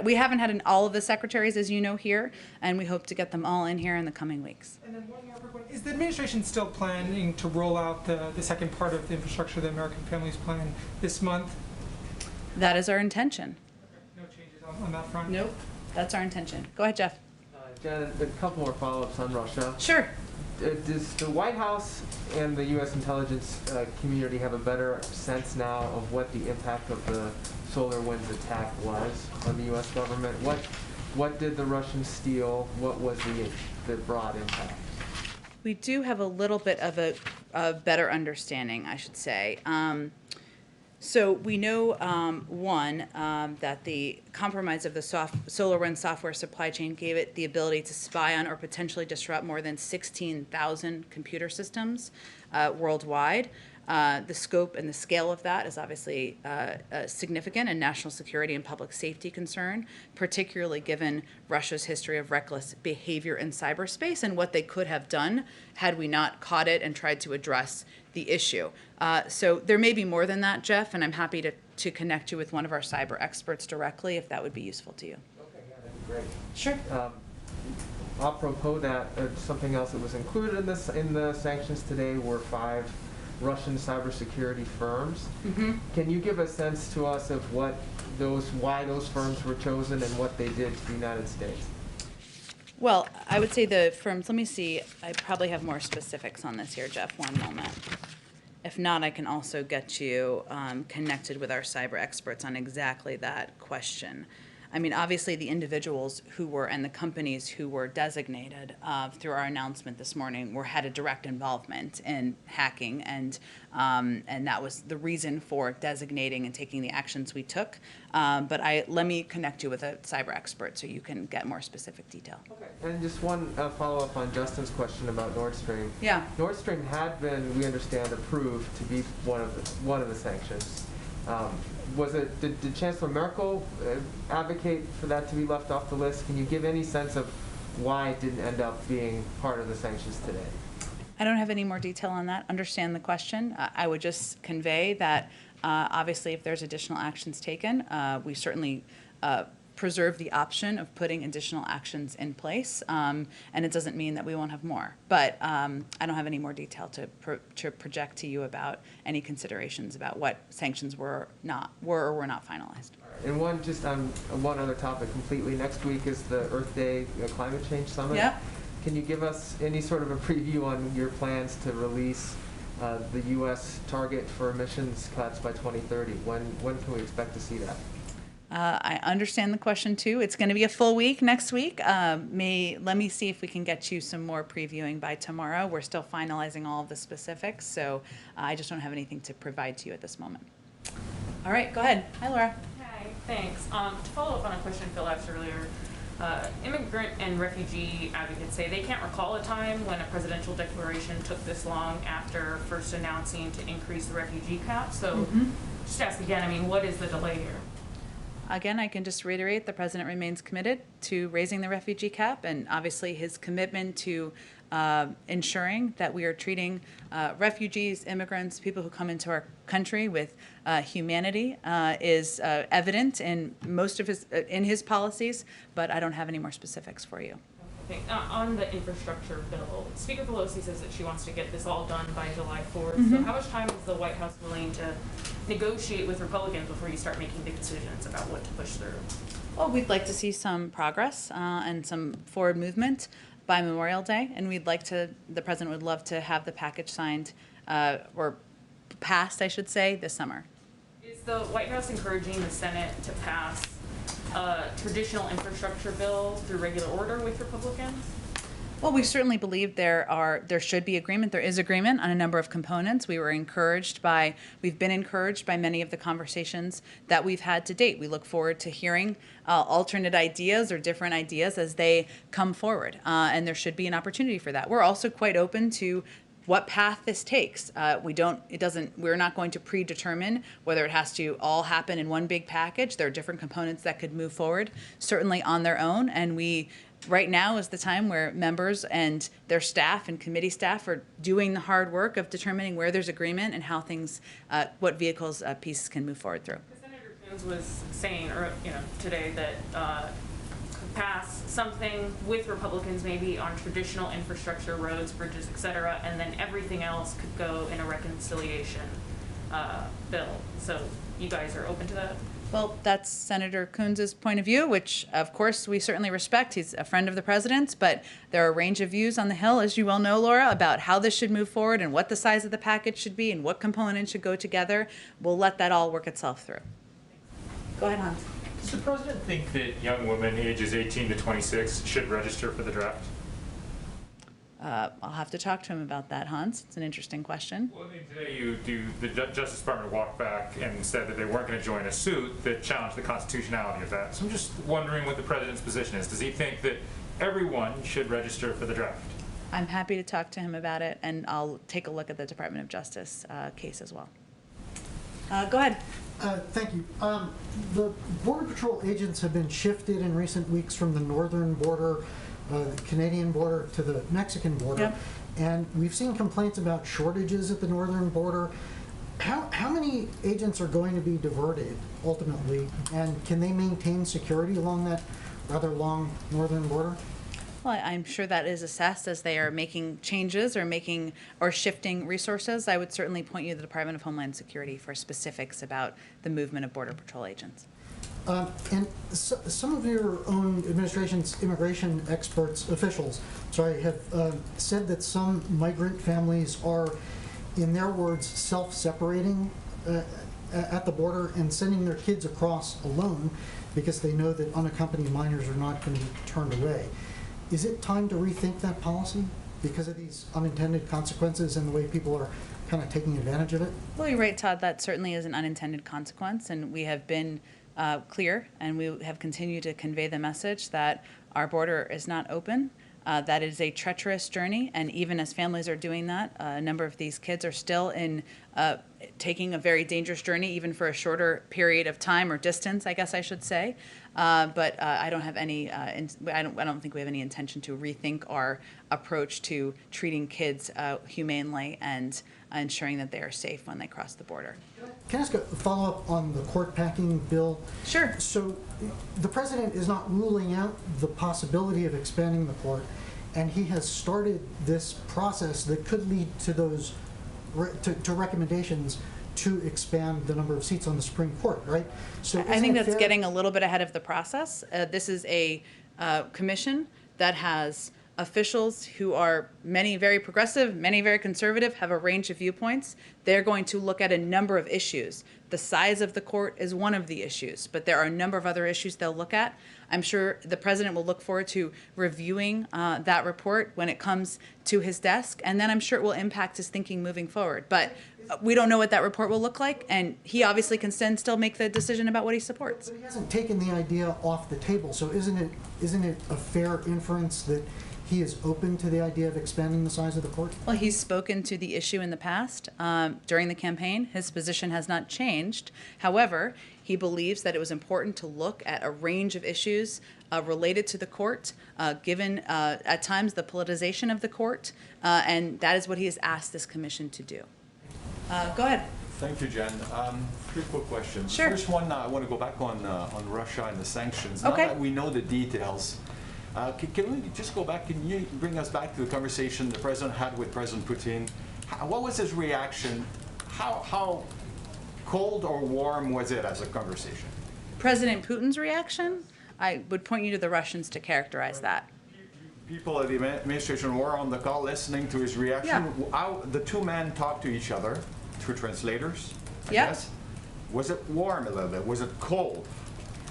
We haven't had all of the secretaries, as you know, here, and we hope to get them all in here in the coming weeks. And then one more quick one. Is the administration still planning to roll out the second part of the infrastructure of the American Families Plan this month? That is our intention. No changes on that front? Nope. That's our intention. Go ahead, Jeff. Jen, a couple more follow-ups on Russia. Sure. Does the White House and the U.S. intelligence community have a better sense now of what the impact of the SolarWinds attack was on the U.S. government? What did the Russians steal? What was the broad impact? We do have a little bit of a better understanding, I should say. So we know, that the compromise of the SolarWinds software supply chain gave it the ability to spy on or potentially disrupt more than 16,000 computer systems worldwide. The scope and the scale of that is obviously significant, and national security and public safety concern, particularly given Russia's history of reckless behavior in cyberspace and what they could have done had we not caught it and tried to address the issue. So there may be more than that, Jeff, and I'm happy to connect you with one of our cyber experts directly if that would be useful to you. Okay, yeah, that'd be great. Sure. Apropos that, something else that was included in the sanctions today were 5 Russian cybersecurity firms. Mm-hmm. Can you give a sense to us of why those firms were chosen and what they did to the United States? Well, I would say the firms, let me see, I probably have more specifics on this here, Jeff, one moment. If not, I can also get you connected with our cyber experts on exactly that question. I mean, obviously the individuals who were, and the companies who were designated through our announcement this morning had a direct involvement in hacking, and that was the reason for designating and taking the actions we took. But let me connect you with a cyber expert so you can get more specific detail. Okay. And just one follow-up on Justin's question about Nord Stream. Yeah. Nord Stream had been, we understand, approved to be one of the sanctions. Did Chancellor Merkel advocate for that to be left off the list? Can you give any sense of why it didn't end up being part of the sanctions today? I don't have any more detail on that. Understand the question. I would just convey that obviously if there's additional actions taken, we certainly preserve the option of putting additional actions in place, and it doesn't mean that we won't have more. But I don't have any more detail to project to you about any considerations about what sanctions were or were not finalized. And one other topic completely. Next week is the Earth Day Climate Change Summit. Yeah. Can you give us any sort of a preview on your plans to release the U.S. target for emissions cuts by 2030? When can we expect to see that? I understand the question too. It's going to be a full week next week. Let me see if we can get you some more previewing by tomorrow. We're still finalizing all of the specifics, so I just don't have anything to provide to you at this moment. All right, go ahead. Hi, Laura. Hi, thanks. To follow up on a question Phil asked earlier, immigrant and refugee advocates say they can't recall a time when a presidential declaration took this long after first announcing to increase the refugee cap. So just ask again, I mean, what is the delay here? Again, I can just reiterate the president remains committed to raising the refugee cap, and obviously his commitment to ensuring that we are treating refugees, immigrants, people who come into our country with humanity is evident in most of his policies, but I don't have any more specifics for you. Okay. On the infrastructure bill, Speaker Pelosi says that she wants to get this all done by July 4th. So how much time is the White House willing to negotiate with Republicans before you start making big decisions about what to push through? Well, we'd like to see some progress and some forward movement by Memorial Day, and the president would love to have the package signed or passed, I should say, this summer. Is the White House encouraging the Senate to pass a traditional infrastructure bill through regular order with Republicans? Well, we certainly believe there should be agreement. There is agreement on a number of components. We've been encouraged by many of the conversations that we've had to date. We look forward to hearing alternate ideas or different ideas as they come forward, and there should be an opportunity for that. We're also quite open to what path this takes. We're not going to predetermine whether it has to all happen in one big package. There are different components that could move forward, certainly on their own, and right now is the time where members and their staff and committee staff are doing the hard work of determining where there's agreement and how things, what vehicles pieces can move forward through. Senator Coons was saying, today that pass something with Republicans maybe on traditional infrastructure, roads, bridges, et cetera, and then everything else could go in a reconciliation bill. So you guys are open to that? Well, that's Senator Coons' point of view, which of course we certainly respect. He's a friend of the president's, but there are a range of views on the Hill, as you well know, Laura, about how this should move forward and what the size of the package should be and what components should go together. We'll let that all work itself through. Go ahead, Hans. Does the president think that young women ages 18 to 26 should register for the draft? I'll have to talk to him about that, Hans. It's an interesting question. Well, I mean, today the Justice Department walked back and said that they weren't going to join a suit that challenged the constitutionality of that. So I'm just wondering what the president's position is. Does he think that everyone should register for the draft? I'm happy to talk to him about it, and I'll take a look at the Department of Justice case as well. Go ahead. Thank you. The Border Patrol agents have been shifted in recent weeks from the northern border, the Canadian border, to the Mexican border. Yep. And we've seen complaints about shortages at the northern border. How many agents are going to be diverted ultimately, and can they maintain security along that rather long northern border? Well, I'm sure that is assessed as they are making changes or shifting resources. I would certainly point you to the Department of Homeland Security for specifics about the movement of Border Patrol agents. And some of your own administration's immigration officials, have said that some migrant families are, in their words, self-separating at the border and sending their kids across alone because they know that unaccompanied minors are not going to be turned away. Is it time to rethink that policy because of these unintended consequences and the way people are kind of taking advantage of it? Well, you're right, Todd. That certainly is an unintended consequence, and we have been clear, and we have continued to convey the message that our border is not open. That is a treacherous journey, and even as families are doing that, a number of these kids are still taking a very dangerous journey, even for a shorter period of time or distance, I guess I should say. But I don't have any. I don't think we have any intention to rethink our approach to treating kids humanely and ensuring that they are safe when they cross the border. Can I ask a follow-up on the court packing bill? Sure. So the president is not ruling out the possibility of expanding the court, and he has started this process that could lead to those to recommendations to expand the number of seats on the Supreme Court, right? So I think that's getting a little bit ahead of the process. This is a commission that has officials who are many very progressive, many very conservative, have a range of viewpoints. They're going to look at a number of issues. The size of the court is one of the issues, but there are a number of other issues they'll look at. I'm sure the president will look forward to reviewing that report when it comes to his desk, and then I'm sure it will impact his thinking moving forward. But we don't know what that report will look like, and he obviously can then still make the decision about what he supports. But he hasn't taken the idea off the table, so isn't it a fair inference that he is open to the idea of expanding the size of the court? Well, he's spoken to the issue in the past. During the campaign, his position has not changed. However, he believes that it was important to look at a range of issues related to the court, given at times the politicization of the court, and that is what he has asked this commission to do. Go ahead. Thank you, Jen. Three quick questions. Sure. First one, I want to go back on Russia and the sanctions. Okay. Now that we know the details, can we just go back? Can you bring us back to the conversation the president had with President Putin? What was his reaction? How cold or warm was it as a conversation? President Putin's reaction? I would point you to the Russians to characterize that. People at the administration were on the call listening to his reaction. Yeah. How the two men talked to each other through translators, I Yeah. guess. Was it warm a little bit? Was it cold?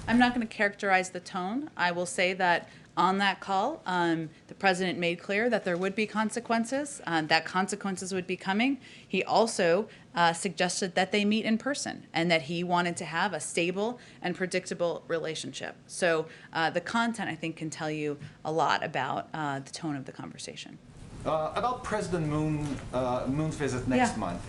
I'm not going to characterize the tone. I will say that on that call, the president made clear that there would be consequences, that consequences would be coming. He also suggested that they meet in person and that he wanted to have a stable and predictable relationship. So the content, I think, can tell you a lot about the tone of the conversation. About President Moon's visit next month.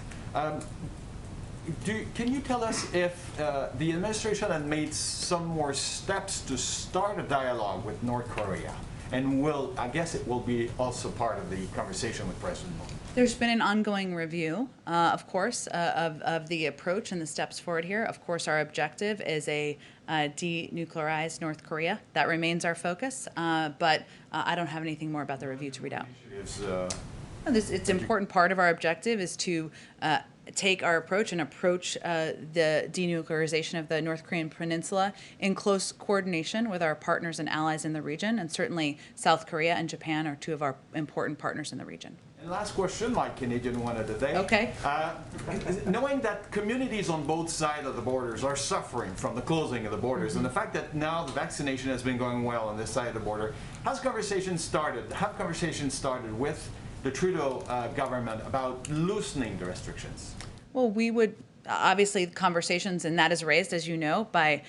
Can you tell us if the administration had made some more steps to start a dialogue with North Korea? And I guess it will be also part of the conversation with President Moon. There's been an ongoing review, of course, of the approach and the steps forward here. Of course, our objective is a denuclearized North Korea. That remains our focus, but I don't have anything more about the review to read out. It's an important part of our objective is to take our approach and approach the denuclearization of the North Korean peninsula in close coordination with our partners and allies in the region, and certainly South Korea and Japan are two of our important partners in the region. And last question, my Canadian one of the day. Okay. Knowing that communities on both sides of the borders are suffering from the closing of the borders, and the fact that now the vaccination has been going well on this side of the border, have conversations started with the Trudeau government about loosening the restrictions? Well, we would obviously conversations, and that is raised, as you know, by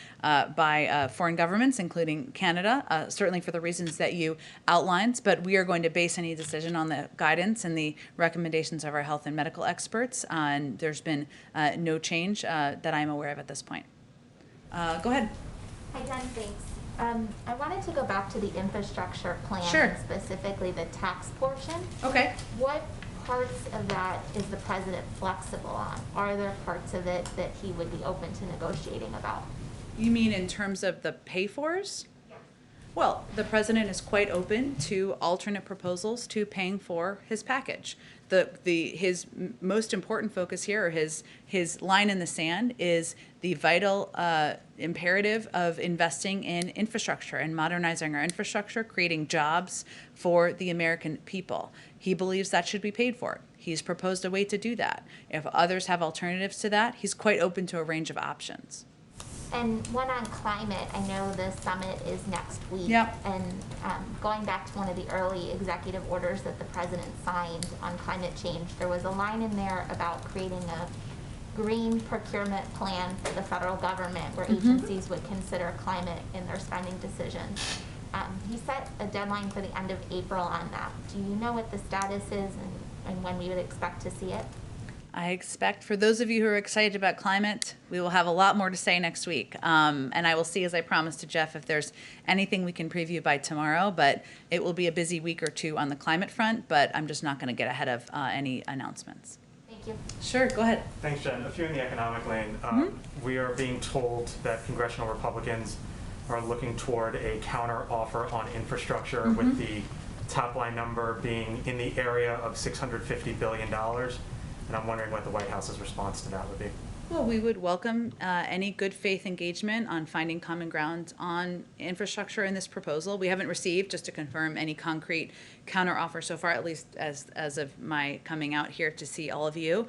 foreign governments, including Canada, certainly for the reasons that you outlined. But we are going to base any decision on the guidance and the recommendations of our health and medical experts. And there's been no change that I'm aware of at this point. Go ahead. Hi, Jen. Thanks. I wanted to go back to the infrastructure plan, Sure. and specifically the tax portion. Okay. What parts of that is the president flexible on? Are there parts of it that he would be open to negotiating about? You mean in terms of the pay-fors? Yeah. Well, the president is quite open to alternate proposals to paying for his package. His most important focus here, or his line in the sand, is the vital imperative of investing in infrastructure and modernizing our infrastructure, creating jobs for the American people. He believes that should be paid for. He's proposed a way to do that. If others have alternatives to that, he's quite open to a range of options. And one on climate, I know the summit is next week. Yep. And going back to one of the early executive orders that the president signed on climate change, there was a line in there about creating a green procurement plan for the federal government where agencies would consider climate in their spending decisions. He set a deadline for the end of April on that. Do you know what the status is and when we would expect to see it? I expect for those of you who are excited about climate, we will have a lot more to say next week. And I will see, as I promised to Jeff, if there's anything we can preview by tomorrow. But it will be a busy week or two on the climate front, but I'm just not going to get ahead of any announcements. Thank you. Sure, go ahead. Thanks, Jen. A few in the economic lane. We are being told that congressional Republicans are looking toward a counter offer on infrastructure with the top line number being in the area of $650 billion. And I'm wondering what the White House's response to that would be. Well, we would welcome any good faith engagement on finding common ground on infrastructure in this proposal. We haven't received, just to confirm, any concrete counteroffer so far, at least as of my coming out here to see all of you.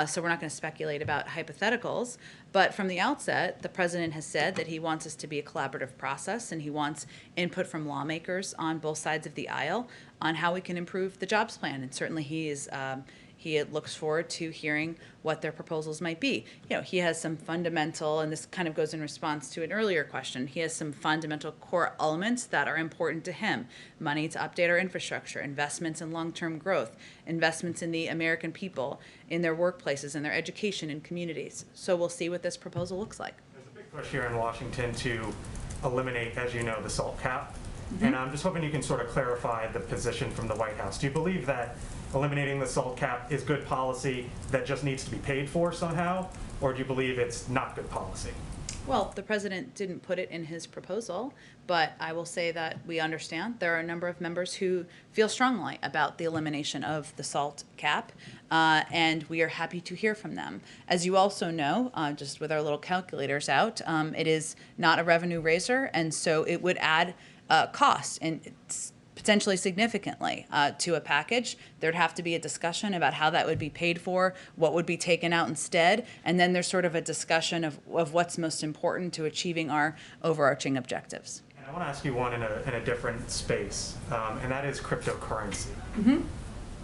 So we're not going to speculate about hypotheticals. But from the outset, the president has said that he wants us to be a collaborative process, and he wants input from lawmakers on both sides of the aisle on how we can improve the jobs plan. And certainly he looks forward to hearing what their proposals might be. You know, he has some fundamental, and this kind of goes in response to an earlier question, he has some fundamental core elements that are important to him. Money to update our infrastructure, investments in long-term growth, investments in the American people, in their workplaces, in their education and communities. So we'll see what this proposal looks like. There's a big push here in Washington to eliminate, as you know, the SALT cap. Mm-hmm. And I'm just hoping you can sort of clarify the position from the White House. Do you believe that eliminating the SALT cap is good policy that just needs to be paid for somehow, or do you believe it's not good policy? Well, the president didn't put it in his proposal, but I will say that we understand there are a number of members who feel strongly about the elimination of the SALT cap, and we are happy to hear from them. As you also know, just with our little calculators out, it is not a revenue raiser, and so it would add cost, and it's potentially significantly to a package. There'd have to be a discussion about how that would be paid for, what would be taken out instead, and then there's sort of a discussion of what's most important to achieving our overarching objectives. And I want to ask you one in a different space, and that is cryptocurrency. Mm-hmm.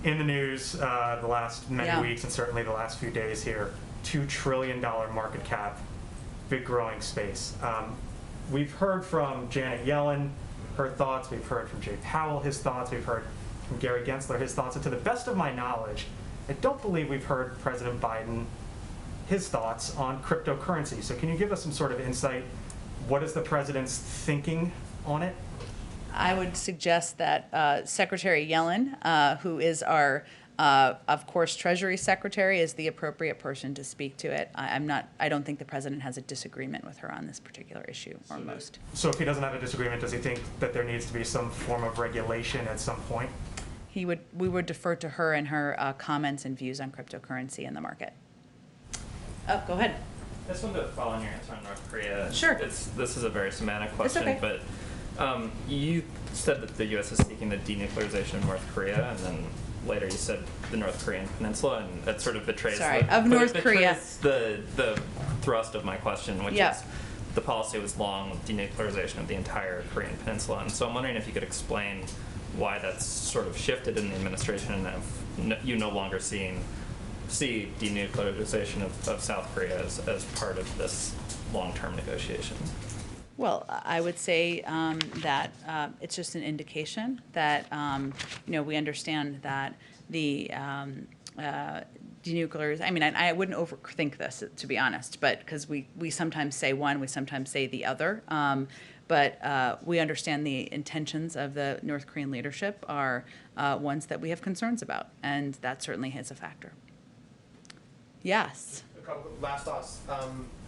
In the news the last many weeks, and certainly the last few days here, $2 trillion market cap, big growing space. We've heard from Janet Yellen, her thoughts. We've heard from Jay Powell, his thoughts. We've heard from Gary Gensler, his thoughts. And to the best of my knowledge, I don't believe we've heard President Biden, his thoughts on cryptocurrency. So can you give us some sort of insight? What is the president's thinking on it? I would suggest that Secretary Yellen, who is our, of course, Treasury Secretary, is the appropriate person to speak to it. I don't think the president has a disagreement with her on this particular issue, or most. So if he doesn't have a disagreement, does he think that there needs to be some form of regulation at some point? We would defer to her and her comments and views on cryptocurrency in the market. Oh, go ahead. I just wanted to follow on your answer on North Korea. Sure. This is a very semantic question, okay. but you said that the U.S. is seeking the denuclearization of North Korea, and then later you said the North Korean peninsula, and that sort of betrays North Korea. The thrust of my question, which is the policy was long denuclearization of the entire Korean peninsula. And so I'm wondering if you could explain why that's sort of shifted in the administration, and if you no longer see denuclearization of South Korea as part of this long-term negotiation. Well, I would say that it's just an indication that we understand that the denuclearization. I mean, I wouldn't overthink this, to be honest, but because we sometimes say one, we sometimes say the other. But we understand the intentions of the North Korean leadership are ones that we have concerns about, and that certainly is a factor. Yes. A couple last thoughts.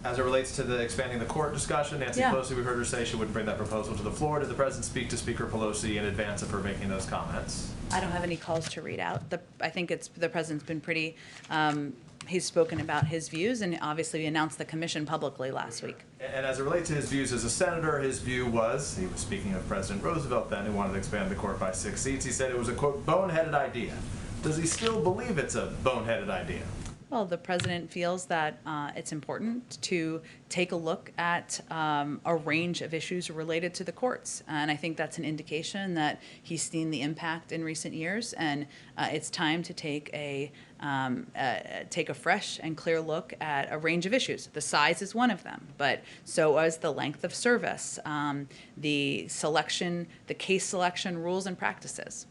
As it relates to the expanding the court discussion, Nancy Pelosi, we heard her say she wouldn't bring that proposal to the floor. Did the president speak to Speaker Pelosi in advance of her making those comments? I don't have any calls to read out. I think the president's been pretty, he's spoken about his views, and obviously announced the commission publicly last week. And as it relates to his views as a senator, his view was, he was speaking of President Roosevelt then, who wanted to expand the court by 6 seats. He said it was a, quote, boneheaded idea. Does he still believe it's a boneheaded idea? Well, the president feels that it's important to take a look at a range of issues related to the courts. And I think that's an indication that he's seen the impact in recent years, and it's time to take a fresh and clear look at a range of issues. The size is one of them, but so is the length of service, the selection, the case selection rules and practices.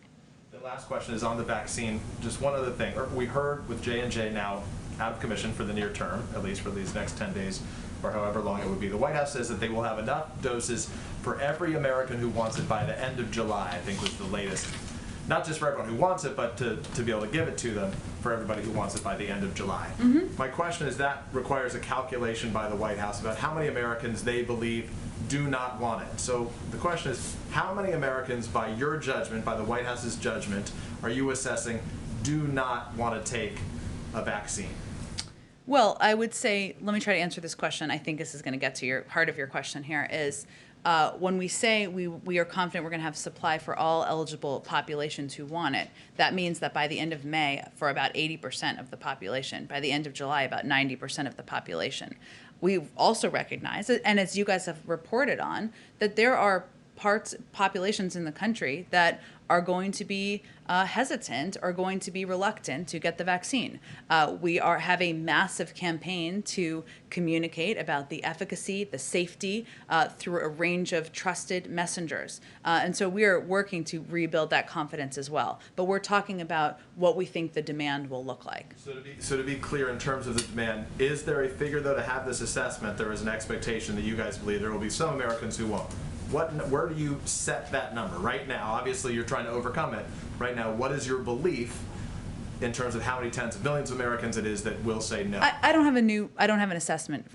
The last question is on the vaccine. Just one other thing. We heard with J&J now out of commission for the near term, at least for these next 10 days or however long it would be. The White House says that they will have enough doses for every American who wants it by the end of July, I think was the latest. Not just for everyone who wants it, but to be able to give it to them for everybody who wants it by the end of July. Mm-hmm. My question is, that requires a calculation by the White House about how many Americans they believe do not want it. So the question is, how many Americans, by your judgment, by the White House's judgment, are you assessing do not want to take a vaccine? Well, I would say, let me try to answer this question. I think this is going to get to your heart of your question here, is when we say we are confident we're going to have supply for all eligible populations who want it, that means that by the end of May, for about 80% of the population, by the end of July, about 90% of the population. We also recognize, and as you guys have reported on, that there are populations in the country that are going to be hesitant or going to be reluctant to get the vaccine. We have a massive campaign to communicate about the efficacy, the safety through a range of trusted messengers. And so we are working to rebuild that confidence as well. But we're talking about what we think the demand will look like. So to be clear, in terms of the demand, is there a figure, though, to have this assessment, there is an expectation that you guys believe there will be some Americans who won't? Where do you set that number right now? Obviously, you're trying to overcome it. Right now, what is your belief in terms of how many tens of millions of Americans it is that will say no? I don't have an assessment.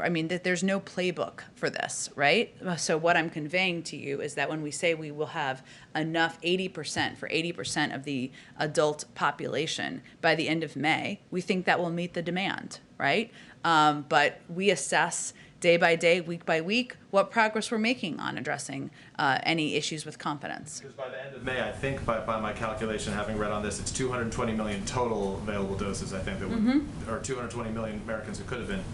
There's no playbook for this, right? So what I'm conveying to you is that when we say we will have enough 80% of the adult population by the end of May, we think that will meet the demand, right? But we assess day by day, week by week, what progress we're making on addressing any issues with confidence. Because by the end of May, I think by my calculation, having read on this, it's 220 million total available doses, I think, that would, or 220 million Americans who could have been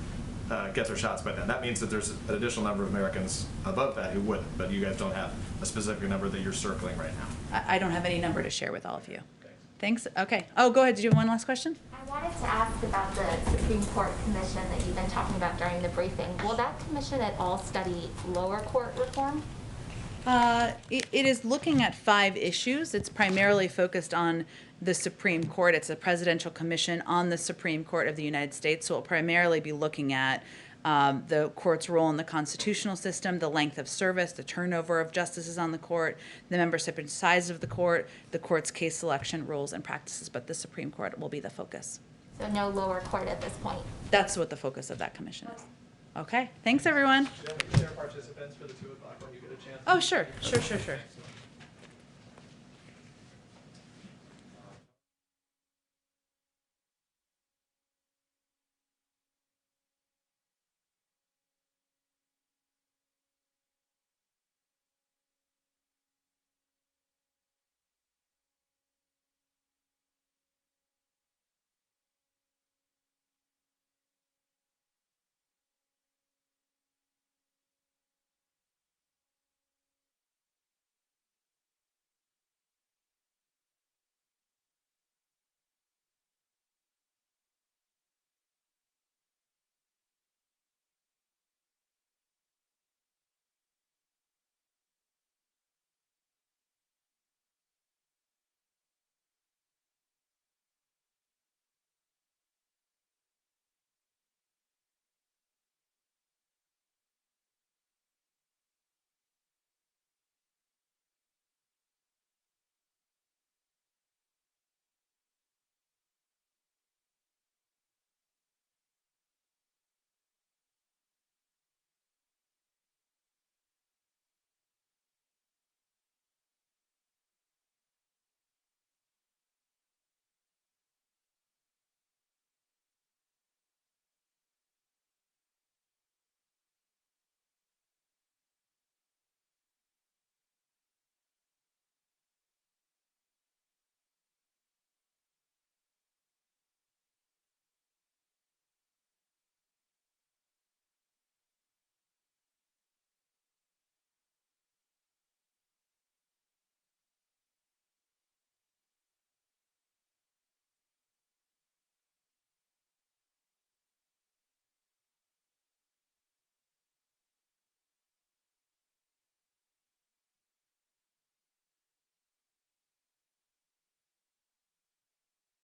get their shots by then. That means that there's an additional number of Americans above that who wouldn't, but you guys don't have a specific number that you're circling right now. I don't have any number to share with all of you. Thanks. Okay. Oh, go ahead. Did you have one last question? I wanted to ask about the Supreme Court Commission that you've been talking about during the briefing. Will that commission at all study lower court reform? It is looking at 5 issues. It's primarily focused on the Supreme Court. It's a presidential commission on the Supreme Court of the United States, so it'll primarily be looking at the court's role in the constitutional system, the length of service, the turnover of justices on the court, the membership and size of the court's case selection rules and practices, but the Supreme Court will be the focus. So no lower court at this point? That's what the focus of that commission is. Okay, thanks everyone. Share participants for the 2 o'clock when you get a chance. Oh, sure.